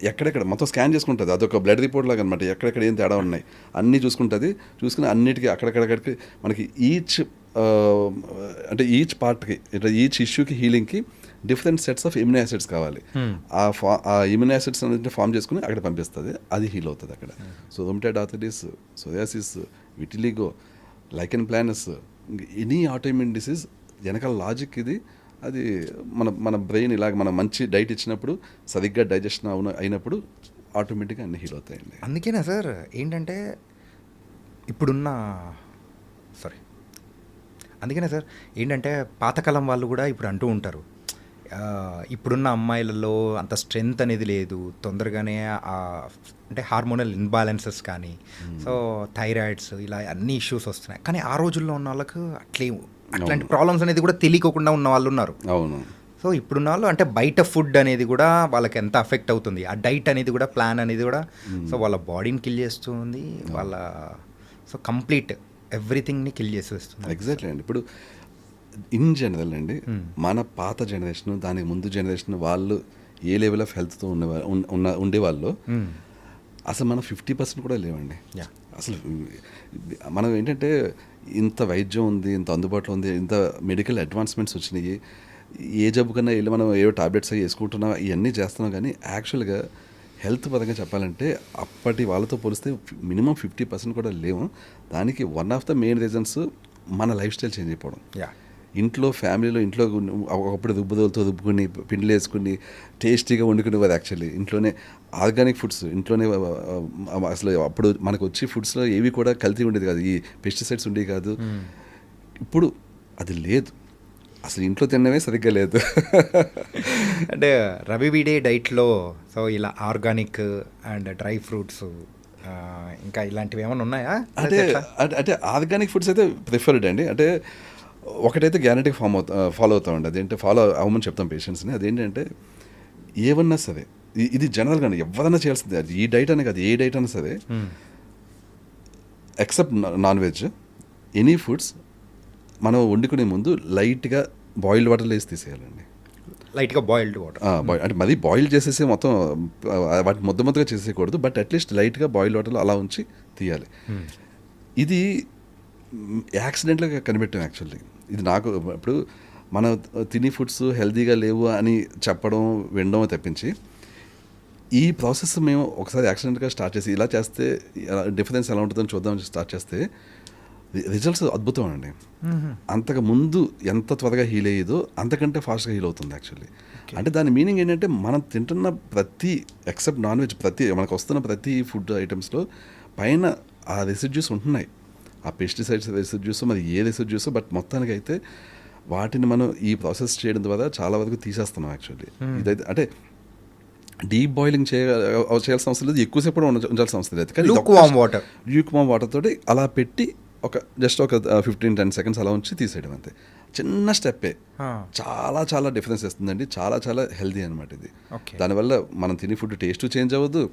[SPEAKER 3] ఎక్కడెక్కడ మొత్తం స్కాన్ చేసుకుంటుంది, అదొక బ్లడ్ రిపోర్ట్ లాగా అనమాట. ఎక్కడెక్కడ ఏం తేడా ఉన్నాయి అన్నీ చూసుకుని అన్నిటికీ అక్కడెక్కడికి మనకి ఈచ్ పార్ట్కి ఈచ్ ఇష్యూకి హీలింగ్కి different sets of immuno acids కావాలి. ఆ ఇమ్యూనో యాసిడ్స్ అనేది ఫామ్ చేసుకుని అక్కడ పంపిస్తుంది, అది హీల్ అవుతుంది అక్కడ. So rheumatoid arthritis, psoriasis, vitiligo, lichen planus, any autoimmune disease వెనకాల లాజిక్ ఇది. అది మన బ్రెయిన్ ఇలాగ మనం మంచి డైట్ ఇచ్చినప్పుడు, సరిగ్గా డైజెషన్ అయినప్పుడు ఆటోమేటిక్గా అన్ని హీల్ అవుతాయండి.
[SPEAKER 2] అందుకేనా సార్ ఏంటంటే అందుకనే సార్ ఏంటంటే పాతకాలం వాళ్ళు కూడా ఇప్పుడు అంటూ ఉంటారు, ఇప్పుడున్న అమ్మాయిలలో అంత స్ట్రెంగ్త్ అనేది లేదు, తొందరగానే అంటే హార్మోనల్ ఇన్బ్యాలెన్సెస్ కానీ, సో థైరాయిడ్స్, ఇలా అన్ని ఇష్యూస్ వస్తున్నాయి. కానీ ఆ రోజుల్లో ఉన్న వాళ్ళకు అట్లాంటి ప్రాబ్లమ్స్ అనేది కూడా తెలియకుండా ఉన్న వాళ్ళు ఉన్నారు.
[SPEAKER 3] అవును.
[SPEAKER 2] సో ఇప్పుడున్న వాళ్ళు అంటే బయట ఫుడ్ అనేది కూడా వాళ్ళకి ఎంత అఫెక్ట్ అవుతుంది, ఆ డైట్ అనేది కూడా, ప్లాన్ అనేది కూడా, సో వాళ్ళ బాడీని కిల్ చేస్తుంది, వాళ్ళ సో కంప్లీట్ ఎవ్రీథింగ్ని కిల్ చేసేస్తుంది.
[SPEAKER 3] ఎగ్జాక్ట్లీ అండి. ఇప్పుడు ఇన్ జనరల్ అండి, మన పాత జనరేషన్, దానికి ముందు జనరేషన్ వాళ్ళు ఏ లెవెల్ ఆఫ్ హెల్త్తో ఉండేవాళ్ళు అసలు మనం 50% కూడా లేవండి. అసలు మనం ఏంటంటే ఇంత వైద్యం ఉంది, ఇంత అందుబాటులో ఉంది, ఇంత మెడికల్ అడ్వాన్స్మెంట్స్ వచ్చినాయి, ఏ జబ్బు కన్నా వెళ్ళి మనం ఏవో టాబ్లెట్స్ అవి వేసుకుంటున్నాం, ఇవన్నీ చేస్తున్నాం. కానీ యాక్చువల్గా హెల్త్ పరంగా చెప్పాలంటే అప్పటి వాళ్ళతో పోలిస్తే మినిమం 50% కూడా లేవు. దానికి one of the main reasons మన లైఫ్ స్టైల్ చేంజ్ అయిపోవడం. ఇంట్లో ఒకప్పుడు రుబ్బుకుని పిండిలు వేసుకుని టేస్టీగా వండుకునేవారు. యాక్చువల్లీ ఇంట్లోనే ఆర్గానిక్ ఫుడ్స్, ఇంట్లోనే అసలు అప్పుడు మనకు వచ్చే ఫుడ్స్లో ఏవి కూడా కల్తీ ఉండేది కాదు, ఈ పెస్టిసైడ్స్ ఉండేవి కాదు. ఇప్పుడు అది లేదు, అసలు ఇంట్లో తినడమే సరిగ్గా లేదు.
[SPEAKER 2] అంటే రవివిడే డైట్లో సో ఇలా ఆర్గానిక్ అండ్ డ్రై ఫ్రూట్స్ ఇంకా ఇలాంటివి ఏమైనా ఉన్నాయా?
[SPEAKER 3] అంటే ఆర్గానిక్ ఫుడ్స్ అయితే ప్రిఫర్డ్ అండి. అంటే ఒకటైతే గ్యారంటీగా ఫాలో అవుతామండి. అదేంటే ఫాలో అవ్వమని చెప్తాం పేషెంట్స్ని. అదేంటంటే ఏమన్నా సరే, ఇది జనరల్గా ఎవరైనా చేయాల్సిందే, అది ఈ డైట్ అనే కాదు, ఏ డైట్ అయినా సరే except non veg, any foods మనం వండుకునే ముందు లైట్గా బాయిల్డ్ వాటర్లో వేసి తీసేయాలండి.
[SPEAKER 2] లైట్గా బాయిల్డ్ వాటర్,
[SPEAKER 3] అంటే మరీ బాయిల్ చేసేసి మొత్తం వాటి ముద్దగా చేసేయకూడదు, బట్ అట్లీస్ట్ లైట్గా బాయిల్డ్ వాటర్లో అలా ఉంచి తీయాలి. ఇది యాక్సిడెంట్గా కనిపెట్టాం యాక్చువల్లీ. ఇది నాకు ఇప్పుడు మన తిని ఫుడ్స్ హెల్తీగా లేవు అని చెప్పడం వినడం తప్పించి, ఈ ప్రాసెస్ మేము ఒకసారి యాక్సిడెంట్గా స్టార్ట్ చేసి ఇలా చేస్తే డిఫరెన్స్ ఎలా ఉంటుందని చూద్దామని స్టార్ట్ చేస్తే రిజల్ట్స్ అద్భుతం అండి. అంతకు ముందు ఎంత త్వరగా హీల్ అయ్యేదో అంతకంటే ఫాస్ట్గా హీల్ అవుతుంది యాక్చువల్లీ. అంటే దాని మీనింగ్ ఏంటంటే మనం తింటున్న ప్రతి ఎక్సెప్ట్ నాన్ వెజ్ మనకు వస్తున్న ప్రతి ఫుడ్ ఐటమ్స్లో పైన ఆ రెసిడ్యూస్ ఉంటున్నాయి, ఆ పెస్టిసైడ్స్ రెసిడ్యూస్, మరి ఏ రెసిడ్యూస్, బట్ మొత్తానికి అయితే వాటిని మనం ఈ ప్రాసెస్ చేయడం ద్వారా చాలా వరకు తీసేస్తున్నాం యాక్చువల్లీ. ఇదైతే అంటే డీప్ బాయిలింగ్ చేయాల్సిన అవసరం లేదు, ఎక్కువసేపు కూడా ఉంచాల్సిన అవసరం లేదు. కానీ ల్యూక్ వామ్ వాటర్ తోటి అలా పెట్టి ఒక 15-10 seconds అలా ఉంచి తీసేయడం అంతే. చిన్న స్టెప్పే
[SPEAKER 2] ఆ.
[SPEAKER 3] చాలా చాలా డిఫరెన్స్ ఇస్తుందండి. చాలా చాలా హెల్దీ అనమాట ఇది.
[SPEAKER 2] ఓకే.
[SPEAKER 3] దానివల్ల మనం తినే ఫుడ్ టేస్ట్ చేంజ్ అవ్వదు,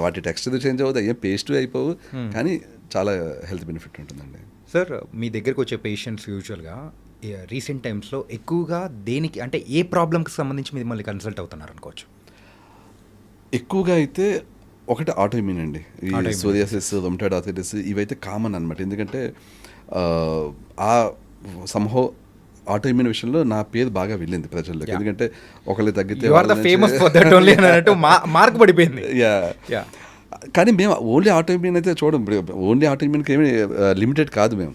[SPEAKER 3] వాటి టెక్స్చర్ చేంజ్ అవ్వదు, ఏం పేస్ట్ అయిపోవు, కానీ చాలా హెల్త్ బెనిఫిట్ ఉంటుందండి.
[SPEAKER 2] సార్ మీ దగ్గరకు వచ్చే పేషెంట్స్ యూజువల్గా రీసెంట్ టైమ్స్లో ఎక్కువగా దేనికి అంటే ఏ ప్రాబ్లమ్కి సంబంధించి మిమ్మల్ని కన్సల్ట్ అవుతున్నారు అనుకోవచ్చు?
[SPEAKER 3] ఎక్కువగా అయితే ఒకటి ఆటో ఇమ్యూన్ అండి. ఈ
[SPEAKER 2] Autoimmune.
[SPEAKER 3] సోరియాసిస్, రొమటాయిడ్ ఆర్థరైటిస్ ఇవైతే కామన్ అనమాట. ఎందుకంటే ఆ సంహో ఆటో ఇమ్యూన్ విషయంలో నా పేరు బాగా వెళ్ళింది ప్రజల్లోకి.
[SPEAKER 2] Yeah.
[SPEAKER 3] ఎందుకంటే ఒకళ్ళు తగ్గితే
[SPEAKER 2] you are the famous for that only అన్నట్టు మార్క్ పడిపోయింది.
[SPEAKER 3] యా. కానీ మేము ఓన్లీ ఆటో ఇమ్యూన్ అయితే చూడం. ఓన్లీ ఆటో ఇమ్యూన్కి ఏమి లిమిటెడ్ కాదు మేము.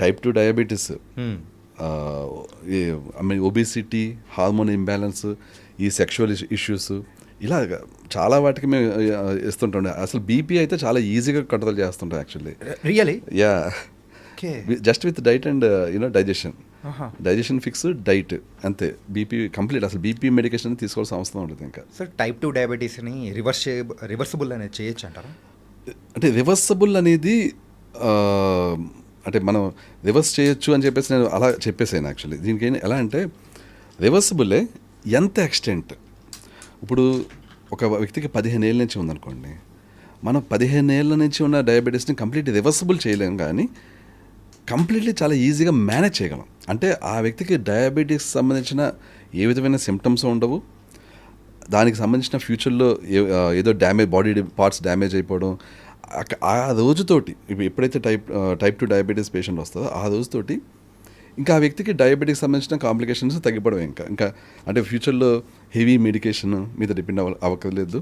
[SPEAKER 3] Type 2 diabetes, obesity, hormone imbalance, ఈ సెక్షువల్ ఇష్యూస్, ఇలా చాలా వాటికి మేము ఇస్తుంటాం. అసలు బీపీ అయితే చాలా ఈజీగా కంట్రోల్ చేస్తుంటాం actually.
[SPEAKER 2] Really?
[SPEAKER 3] Yeah,
[SPEAKER 2] okay.
[SPEAKER 3] Just with diet and digestion fix diet అంతే. బీపీ కంప్లీట్, అసలు బీపీ మెడికేషన్ తీసుకోవాల్సిన అవసరం ఉంటుంది. ఇంకా
[SPEAKER 2] సార్ టైప్ 2 డయాబెటీస్ని రివర్సిబుల్ అనేది చేయొచ్చు అంటారా?
[SPEAKER 3] అంటే రివర్సబుల్ అనేది అంటే మనం రివర్స్ చేయొచ్చు అని చెప్పేసి నేను అలా చెప్పేసాను యాక్చువల్లీ. దీనికి ఎలా అంటే రివర్సబులే ఎంత ఎక్స్టెంట్. ఇప్పుడు ఒక వ్యక్తికి 15 ఏళ్ళ నుంచి ఉందనుకోండి, మనం 15 ఏళ్ళ నుంచి ఉన్న డయాబెటీస్ని కంప్లీట్ రివర్సబుల్ చేయలేం, కానీ కంప్లీట్లీ చాలా ఈజీగా మేనేజ్ చేయగలం. అంటే ఆ వ్యక్తికి డయాబెటీస్ సంబంధించిన ఏ విధమైన సిమ్టమ్స్ ఉండవు, దానికి సంబంధించిన ఫ్యూచర్లో ఏదో బాడీ పార్ట్స్ డ్యామేజ్ అయిపోవడం, ఆ రోజుతోటి ఎప్పుడైతే టైప్ 2 డయాబెటీస్ పేషెంట్ వస్తుందో ఆ రోజుతోటి ఇంకా ఆ వ్యక్తికి డయాబెటీస్ సంబంధించిన కాంప్లికేషన్స్ తగ్గిపోవడం. ఇంకా అంటే ఫ్యూచర్లో హెవీ మెడికేషన్ మీద డిపెండ్ అవ్వకలేదు.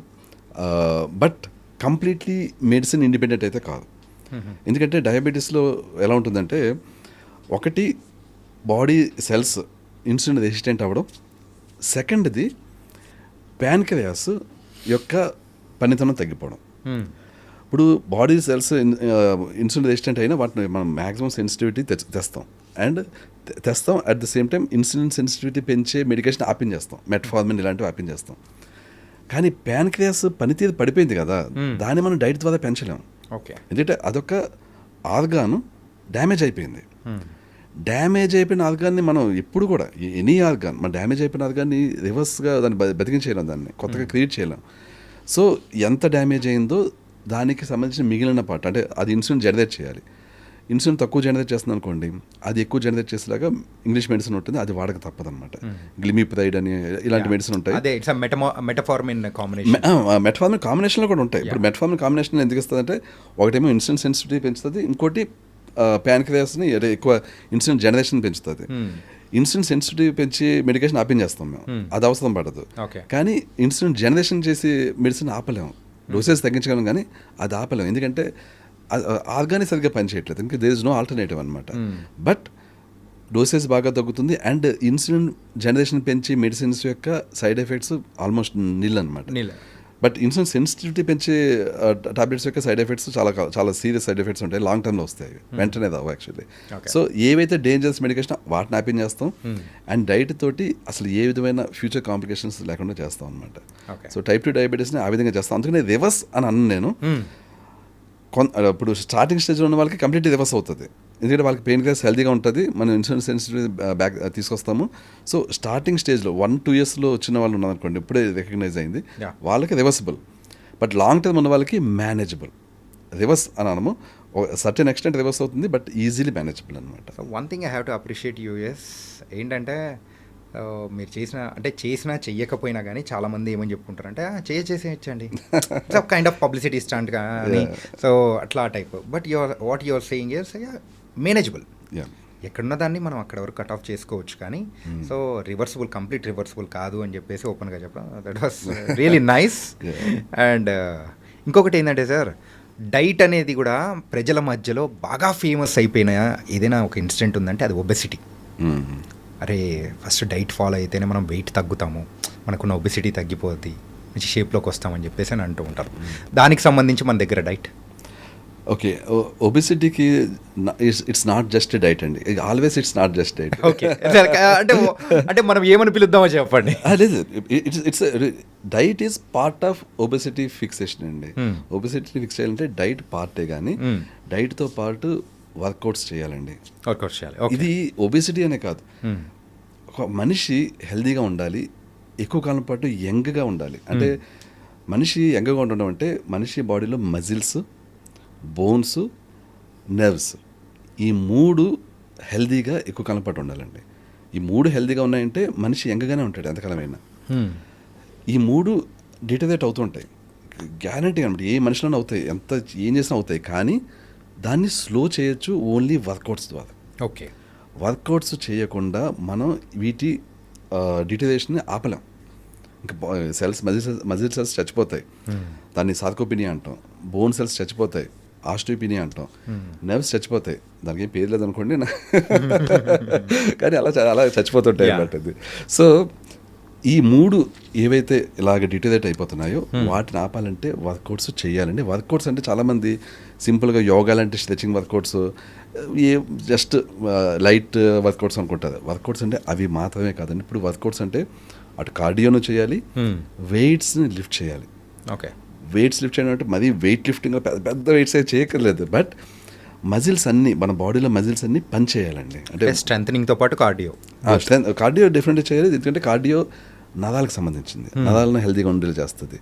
[SPEAKER 3] బట్ కంప్లీట్లీ మెడిసిన్ ఇండిపెండెంట్ అయితే కాదు. ఎందుకంటే డయాబెటీస్లో ఎలా ఉంటుందంటే, ఒకటి బాడీ సెల్స్ ఇన్సులిన్ రెసిస్టెంట్ అవ్వడం, సెకండ్ది ప్యాన్క్రియాస్ యొక్క పనితనం తగ్గిపోవడం. ఇప్పుడు బాడీ సెల్స్ ఇన్సులిన్ రెసిస్టెంట్ అయినా వాటిని మనం మ్యాక్సిమం సెన్సిటివిటీ తెస్తాం. At the same time insulin sensitivity పెంచే మెడికేషన్ ఆపించేస్తాం, మెట్ఫార్మిన్ ఇలాంటివి ఆపించేస్తాం. కానీ ప్యాన్క్రియాస్ పనితీరు పడిపోయింది కదా, దాన్ని మనం డైట్ ద్వారా పెంచలేము.
[SPEAKER 2] ఓకే.
[SPEAKER 3] ఎందుకంటే అదొక ఆర్గాను డ్యామేజ్ అయిపోయింది. డ్యామేజ్ అయిపోయిన ఆర్గాన్ని మనం ఎప్పుడు కూడా ఎనీ ఆర్గాన్ మన డ్యామేజ్ అయిపోయిన ఆర్గాన్ని రివర్స్గా దాన్ని బతికించేయలేం, దాన్ని కొత్తగా క్రియేట్ చేయలేం. సో ఎంత డ్యామేజ్ అయిందో దానికి సంబంధించిన మిగిలిన పార్ట్, అంటే అది ఇన్సులిన్ జనరేట్ చేయాలి. ఇన్సులిన్ తక్కువ జనరేట్ చేస్తుంది అనుకోండి, అది ఎక్కువ జనరేట్ చేసేలాగా ఇంగ్లీష్ మెడిసిన్ ఉంటుంది, అది వాడక తప్పదన్నమాట. గ్లిమిప్రైడ్ అని ఇలాంటి మెడిసిన్ ఉంటాయి.
[SPEAKER 2] అదే ఇట్స్ మెటఫార్మిన్ కాంబినేషన్.
[SPEAKER 3] మెట్ఫార్మిన్ కాంబినేషన్లో కూడా ఉంటాయి. ఇప్పుడు మెట్ఫార్మిన్ కాంబినేషన్ ఎందుకు ఇస్తుందంటే, ఒకటేమో ఇన్సులిన్ సెన్సిటివిటీ పెంచుతుంది, ఇంకోటి ప్యాన్క్రియాస్ని ఎక్కువ ఇన్సులిన్ జనరేషన్ పెంచుతుంది. ఇన్సులిన్ సెన్సిటివిటీ పెంచి మెడికేషన్ ఆపించేస్తాం మేము, అది అవసరం పడదు. కానీ ఇన్సులిన్ జనరేషన్ చేసి మెడిసిన్ ఆపలేము, డోసేజ్ తగ్గించగలం, కానీ అది ఆపలేము. ఎందుకంటే ఆర్గానిక్ సరిగ్గా పనిచేయట్లేదు, ఇంకా దేర్ ఇస్ నో ఆల్టర్నేటివ్ అనమాట. బట్ డోసేజ్ బాగా తగ్గుతుంది, అండ్ ఇన్సులిన్ జనరేషన్ పెంచి మెడిసిన్స్ యొక్క సైడ్ ఎఫెక్ట్స్ ఆల్మోస్ట్ నిల్ అనమాట. బట్ ఇన్సులిన్ సెన్సిటివిటీ పెంచే టాబ్లెట్స్ యొక్క సైడ్ ఎఫెక్ట్స్ చాలా సీరియస్ సైడ్ ఎఫెక్ట్స్ ఉంటాయి, లాంగ్ టర్మ్లో వస్తాయి, వెంటనే రావు యాక్చువల్లీ. సో ఏవైతే డేంజరస్ మెడికేషన్ వాటిని ఆపిన్ చేస్తాం, అండ్ డైట్ తోటి అసలు ఏ విధమైన ఫ్యూచర్ కాంప్లికేషన్స్ లేకుండా చేస్తాం అనమాట. సో టైప్ 2 డయాబెటీస్ని ఆ విధంగా చేస్తాం. అందుకనే రివర్స్ అని అన్నాను నేను. ఇప్పుడు స్టార్టింగ్ స్టేజ్లో ఉన్న వాళ్ళకి కంప్లీట్లీ రివర్స్ అవుతుంది, ఎందుకంటే వాళ్ళకి పెయిన్ క్రియాస్ హెల్తీగా ఉంటుంది, మనం ఇన్సులిన్ సెన్సిటివ్ బ్యాక్ తీసుకొస్తాము. సో స్టార్టింగ్ స్టేజ్లో 1-2 ఇయర్స్లో వచ్చిన వాళ్ళు ఉన్నారనుకోండి, ఇప్పుడే రికగ్నైజ్ అయింది, వాళ్ళకి రివర్సిబుల్. బట్ లాంగ్ టర్మ్ ఉన్న వాళ్ళకి మేనేజబుల్. రివర్స్ అని అనము, సర్టెన్ ఎక్స్టెంట్ రివర్స్ అవుతుంది, బట్ ఈజీలీ మేనేజబుల్ అనమాట.
[SPEAKER 2] One thing I have to appreciate US ఏంటంటే, మీరు చేసినా చెయ్యకపోయినా కానీ చాలామంది ఏమని చెప్పుకుంటారంటే చేసేయచ్చండి, కైండ్ ఆఫ్ పబ్లిసిటీ స్టంట్ కానీ, సో అట్లా type. But what your saying is manageable. ఎక్కడున్న దాన్ని మనం అక్కడ వరకు కట్ ఆఫ్ చేసుకోవచ్చు, కానీ సో కంప్లీట్ రివర్సిబుల్ కాదు అని చెప్పేసి ఓపెన్గా చెప్పడం, that was really nice. And ఇంకొకటి ఏంటంటే సార్, డైట్ అనేది కూడా ప్రజల మధ్యలో బాగా ఫేమస్ అయిపోయిన ఏదైనా ఒక ఇన్సిడెంట్ ఉందంటే అది ఒబెసిటీ. అరే ఫస్ట్ డైట్ ఫాలో అయితేనే మనం వెయిట్ తగ్గుతాము, మనకున్న ఒబెసిటీ తగ్గిపోద్ది, మంచి షేప్లోకి వస్తామని చెప్పేసి అని అంటూ ఉంటారు. దానికి సంబంధించి మన దగ్గర డైట్
[SPEAKER 3] ఓకే. ఒబెసిటీకి ఇట్స్ నాట్ జస్ట్ డైట్ అండి, always it's not just diet.
[SPEAKER 2] Okay, అంటే మనం ఏమని పిలుద్దామో చెప్పండి.
[SPEAKER 3] లేదు, it's diet is part of obesity fixation అండి. ఒబెసిటీ ఫిక్స్ చేయాలంటే డైట్ పార్టే, కానీ డైట్తో పాటు వర్కౌట్స్ చేయాలండి.
[SPEAKER 2] వర్కౌట్ చేయాలి. ఓకే.
[SPEAKER 3] ఇది ఒబేసిటీ అనే కాదు, ఒక మనిషి హెల్దీగా ఉండాలి, ఎక్కువ కాలం పాటు యంగ్గా ఉండాలి. అంటే మనిషి యంగ్గా ఉండడం అంటే మనిషి బాడీలో మజిల్స్, బోన్స్, నర్వ్స్ ఈ 3 హెల్దీగా ఎక్కువ కాలం పాటు ఉండాలండి. ఈ 3 హెల్దీగా ఉన్నాయంటే మనిషి యంగ్గానే ఉంటాడు ఎంతకాలమైనా. ఈ 3 డిటరేట్ అవుతూ ఉంటాయి గ్యారంటీ అనమాట. ఏ మనిషిలోనే అవుతాయి, ఏం చేసినా అవుతాయి. కానీ దాన్ని స్లో చేయొచ్చు ఓన్లీ వర్కౌట్స్ ద్వారా.
[SPEAKER 2] ఓకే.
[SPEAKER 3] వర్కౌట్స్ చేయకుండా మనం వీటి డిటరేషన్ని ఆపలేం. ఇంకా సెల్స్ మజిల్ సెల్స్ చచ్చిపోతాయి, దాన్ని సార్కోపినియా అంటాం. బోన్ సెల్స్ చచ్చిపోతాయి, ఆస్టియోపినియా అంటాం. నర్వ్స్ చచ్చిపోతాయి, దానికి ఏం పేరు లేదనుకోండి కానీ అలా చచ్చిపోతుంటాయి అన్నమాట అది. సో ఈ 3 ఏవైతే ఇలాగ డిటరేట్ అయిపోతున్నాయో వాటిని ఆపాలంటే వర్కౌట్స్ చేయాలండి. వర్కౌట్స్ అంటే చాలామంది సింపుల్గా యోగా లాంటి stretching workouts, just light workouts అనుకుంటారు. వర్కౌట్స్ అంటే అవి మాత్రమే కాదండి. ఇప్పుడు వర్కౌట్స్ అంటే అటు కార్డియోను చేయాలి, వెయిట్స్ని లిఫ్ట్ చేయాలి.
[SPEAKER 2] ఓకే.
[SPEAKER 3] వెయిట్స్ లిఫ్ట్ చేయడం అంటే మరీ వెయిట్ లిఫ్టింగ్ పెద్ద వెయిట్స్ అయితే చేయక్కర్లేదు, బట్ మజిల్స్ అన్నీ, మన బాడీలో మజిల్స్ అన్నీ పని చేయాలండి. అంటే
[SPEAKER 2] స్ట్రెంథనింగ్తో పాటు
[SPEAKER 3] కార్డియో డిఫరెంట్గా చేయాలి. ఎందుకంటే కార్డియో నరాలకు సంబంధించింది, నరాలను హెల్తీగా ఉండేలా చేస్తుంది.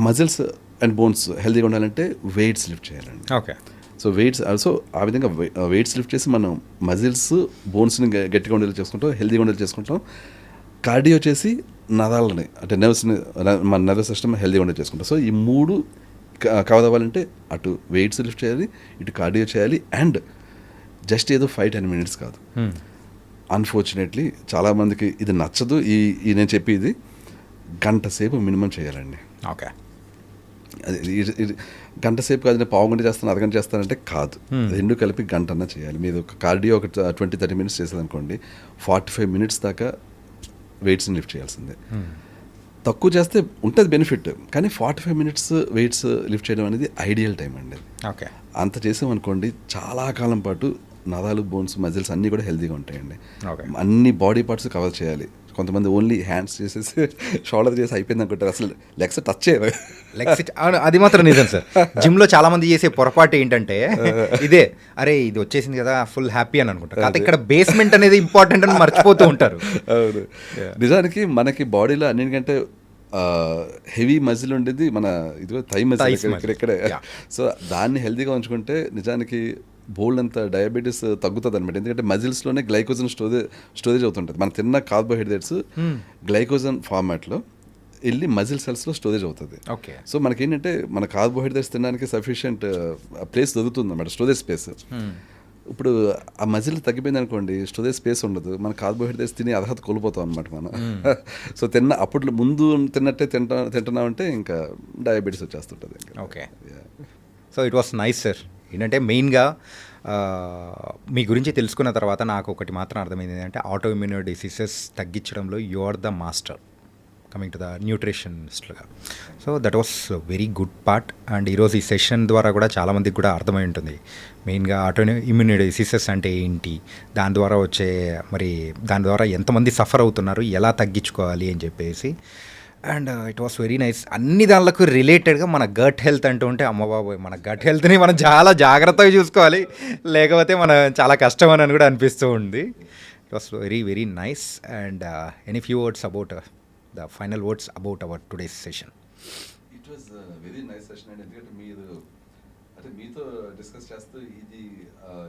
[SPEAKER 3] మజిల్స్ అండ్ బోన్స్ హెల్తీగా ఉండాలంటే వెయిట్స్ లిఫ్ట్ చేయాలండి.
[SPEAKER 2] ఓకే.
[SPEAKER 3] సో వెయిట్స్ ఆల్సో ఆ విధంగా వెయిట్స్ లిఫ్ట్ చేసి మనం మజిల్స్, బోన్స్ని గట్టిగా ఉండేలా చేసుకుంటాం, హెల్తీగా ఉండేలా చేసుకుంటాం. కార్డియో చేసి నరాలని అంటే నర్వ్స్ని, మన నర్వస్ సిస్టమ్ హెల్తీగా ఉండేలా చేసుకుంటాం. సో ఈ 3 కవర్ అవ్వాలంటే అటు వెయిట్స్ లిఫ్ట్ చేయాలి, ఇటు కార్డియో చేయాలి, అండ్ జస్ట్ ఏదో 5-10 minutes కాదు. అన్ఫార్చునేట్లీ చాలామందికి ఇది నచ్చదు. ఈ నేను చెప్పేది గంట సేపు మినిమం చేయాలండి.
[SPEAKER 2] ఓకే.
[SPEAKER 3] ఇది గంట సేపు కాదు, నేను పావు గంట చేస్తాను, అరగంట చేస్తానంటే కాదు. 2 కలిపి గంటన్నా చేయాలి. మీరు ఒక కార్డియో ఒక 20-30 minutes చేసేదనుకోండి, 45 minutes దాకా వెయిట్స్ని లిఫ్ట్ చేయాల్సిందే. తక్కువ చేస్తే ఉంటుంది బెనిఫిట్, కానీ 45 minutes వెయిట్స్ లిఫ్ట్ చేయడం అనేది ఐడియల్ టైం అండి.
[SPEAKER 2] ఓకే.
[SPEAKER 3] అంత చేసామనుకోండి చాలా కాలం పాటు నరాలు, బోన్స్, మజిల్స్ అన్నీ కూడా హెల్తీగా ఉంటాయండి. అన్ని బాడీ పార్ట్స్ కవర్ చేయాలి. కొంతమంది ఓన్లీ హ్యాండ్స్ చేసేసి షోల్డర్ చేసి అయిపోయింది అనుకుంటారు, అసలు లెగ్స్ టచ్ చేయరు.
[SPEAKER 2] అది మాత్రం నిజం సార్. జిమ్లో చాలా మంది చేసే పొరపాటు ఏంటంటే ఇదే, అరే ఇది వచ్చేసింది కదా ఫుల్ హ్యాపీ అని అనుకుంటారు. కాకపోతే ఇక్కడ బేస్మెంట్ అనేది ఇంపార్టెంట్ అని మర్చిపోతూ ఉంటారు.
[SPEAKER 3] అవును, నిజానికి మనకి బాడీలో అన్నిటికంటే హెవీ మజిల్ ఉండేది మన ఇదిగో థై మజిల్ ఇక్కడే. సో దాన్ని హెల్తీగా ఉంచుకుంటే నిజానికి బోల్డ్ అంత డయాబెటీస్ తగ్గుతుంది అనమాట. ఎందుకంటే మజిల్స్లోనే గ్లైకోజన్ స్టోరేజ్ అవుతుంటుంది. మనం తిన్న కార్బోహైడ్రేట్స్ గ్లైకోజన్ ఫార్మాట్లో వెళ్ళి మజిల్ సెల్స్లో స్టోరేజ్ అవుతుంది.
[SPEAKER 2] ఓకే.
[SPEAKER 3] సో మనకేంటంటే మన కార్బోహైడ్రేట్స్ తినడానికి సఫిషియంట్ ప్లేస్ దొరుకుతుంది అన్నమాట, స్టోరేజ్ స్పేస్. ఇప్పుడు ఆ మజిల్ తగ్గిపోయింది అనుకోండి, స్టోరేజ్ స్పేస్ ఉండదు, మన కార్బోహైడ్రేట్స్ తినే అర్హత కోల్పోతాం అనమాట మనం. సో అప్పట్లో ముందు తిన్నట్టే తింటున్నామంటే ఇంకా డయాబెటీస్ వచ్చేస్తుంటుంది.
[SPEAKER 2] Okay. So it was nice sir. ఏంటంటే మెయిన్గా మీ గురించి తెలుసుకున్న తర్వాత నాకు ఒకటి మాత్రం అర్థమైంది ఏంటంటే ఆటో ఇమ్యూన్ డిసీజెస్ తగ్గించడంలో you are the master coming to the న్యూట్రిషనిస్ట్గా. So that was very good part. And ఈరోజు ఈ సెషన్ ద్వారా కూడా చాలామందికి కూడా అర్థమై ఉంటుంది మెయిన్గా ఆటో ఇమ్యూన్ డిసీజెస్ అంటే ఏంటి, దాని ద్వారా ఎంతమంది సఫర్ అవుతున్నారు, ఎలా తగ్గించుకోవాలి అని చెప్పేసి. And it was very nice. అన్ని దానిలకు రిలేటెడ్గా మన గట్ హెల్త్ అంటూ ఉంటే అమ్మబాబోయ్, మన గట్ హెల్త్ని మనం చాలా జాగ్రత్తగా చూసుకోవాలి, లేకపోతే మన చాలా కష్టం అని కూడా అనిపిస్తూ ఉంది. It was very very nice. And any few words about the final words about our today's session.
[SPEAKER 3] It was very nice session అండి. ఎందుకంటే మీతో డిస్కస్ చేస్తూ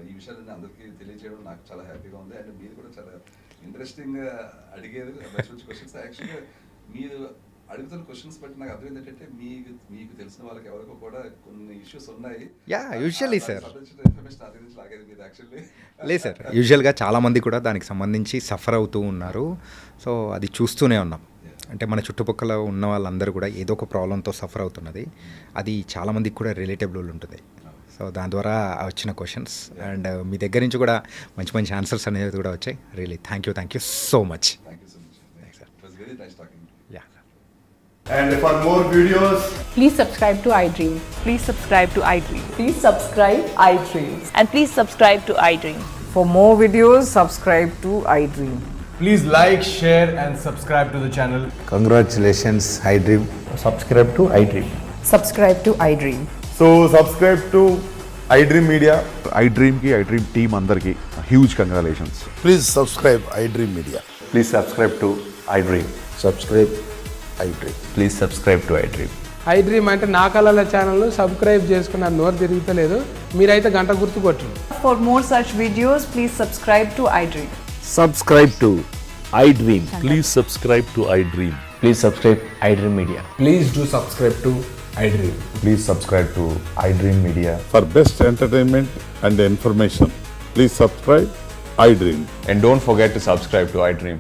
[SPEAKER 3] ఈ విషయాలన్నీ అందరికీ తెలియజేయడం నాకు చాలా హ్యాపీగా ఉంది. అండ్ మీరు కూడా చాలా ఇంట్రెస్టింగ్గా అడిగేది క్వశ్చన్స్. యాక్చువల్గా మీరు అడుగుతున్న క్వశ్చన్స్ బట్టి నాకు అర్థం ఏంటంటే మీకు తెలిసిన వాళ్ళకి ఎవరికో కూడా కొన్ని ఇష్యూస్ ఉన్నాయి.
[SPEAKER 2] యూజువల్లీ సార్
[SPEAKER 3] ఇన్ఫర్మేషన్ అది నుంచి లాగేది మీరు యాక్చువల్లీ
[SPEAKER 2] లేదు సార్. యూజువల్గా చాలామంది కూడా దానికి సంబంధించి సఫర్ అవుతూ ఉన్నారు. సో అది చూస్తూనే ఉన్నాం. అంటే మన చుట్టుపక్కల ఉన్న వాళ్ళందరూ కూడా ఏదో ఒక ప్రాబ్లంతో సఫర్ అవుతున్నది. అది చాలామందికి కూడా రిలేటబుల్ ఉంటుంది. సో దాని ద్వారా వచ్చిన క్వశ్చన్స్ అండ్ మీ దగ్గర నుంచి కూడా మంచి మంచి ఆన్సర్స్ అనేది కూడా వచ్చాయి. Really thank you so much.
[SPEAKER 4] And for more videos,
[SPEAKER 5] please subscribe to iDream.
[SPEAKER 6] Please subscribe to iDream.
[SPEAKER 5] Please subscribe iDream.
[SPEAKER 6] And please subscribe to iDream.
[SPEAKER 7] For more videos, subscribe to iDream.
[SPEAKER 4] please like, share and subscribe to the channel.
[SPEAKER 8] Congratulations, iDream.
[SPEAKER 9] Subscribe to iDream.
[SPEAKER 7] Subscribe to iDream.
[SPEAKER 4] So subscribe to
[SPEAKER 8] iDream Media, iDream team అందరికి huge congratulations.
[SPEAKER 9] Please subscribe iDream Media.
[SPEAKER 8] Please subscribe to iDream.
[SPEAKER 9] Subscribe iDream.
[SPEAKER 8] Please subscribe to iDream.
[SPEAKER 10] iDream అంటే నా కళల ఛానల్ను subscribe చేసుకున్న నోరు తిరుగుతలేదు, మీరైతే గంట గుర్తు కొట్టండి.
[SPEAKER 7] For more such videos, please subscribe to iDream.
[SPEAKER 11] Subscribe to iDream. Please subscribe to iDream.
[SPEAKER 12] Please subscribe iDream Media.
[SPEAKER 4] Please do subscribe to iDream.
[SPEAKER 8] Please subscribe to iDream Media.
[SPEAKER 9] For best entertainment and information, please subscribe iDream.
[SPEAKER 8] And don't forget to subscribe to iDream.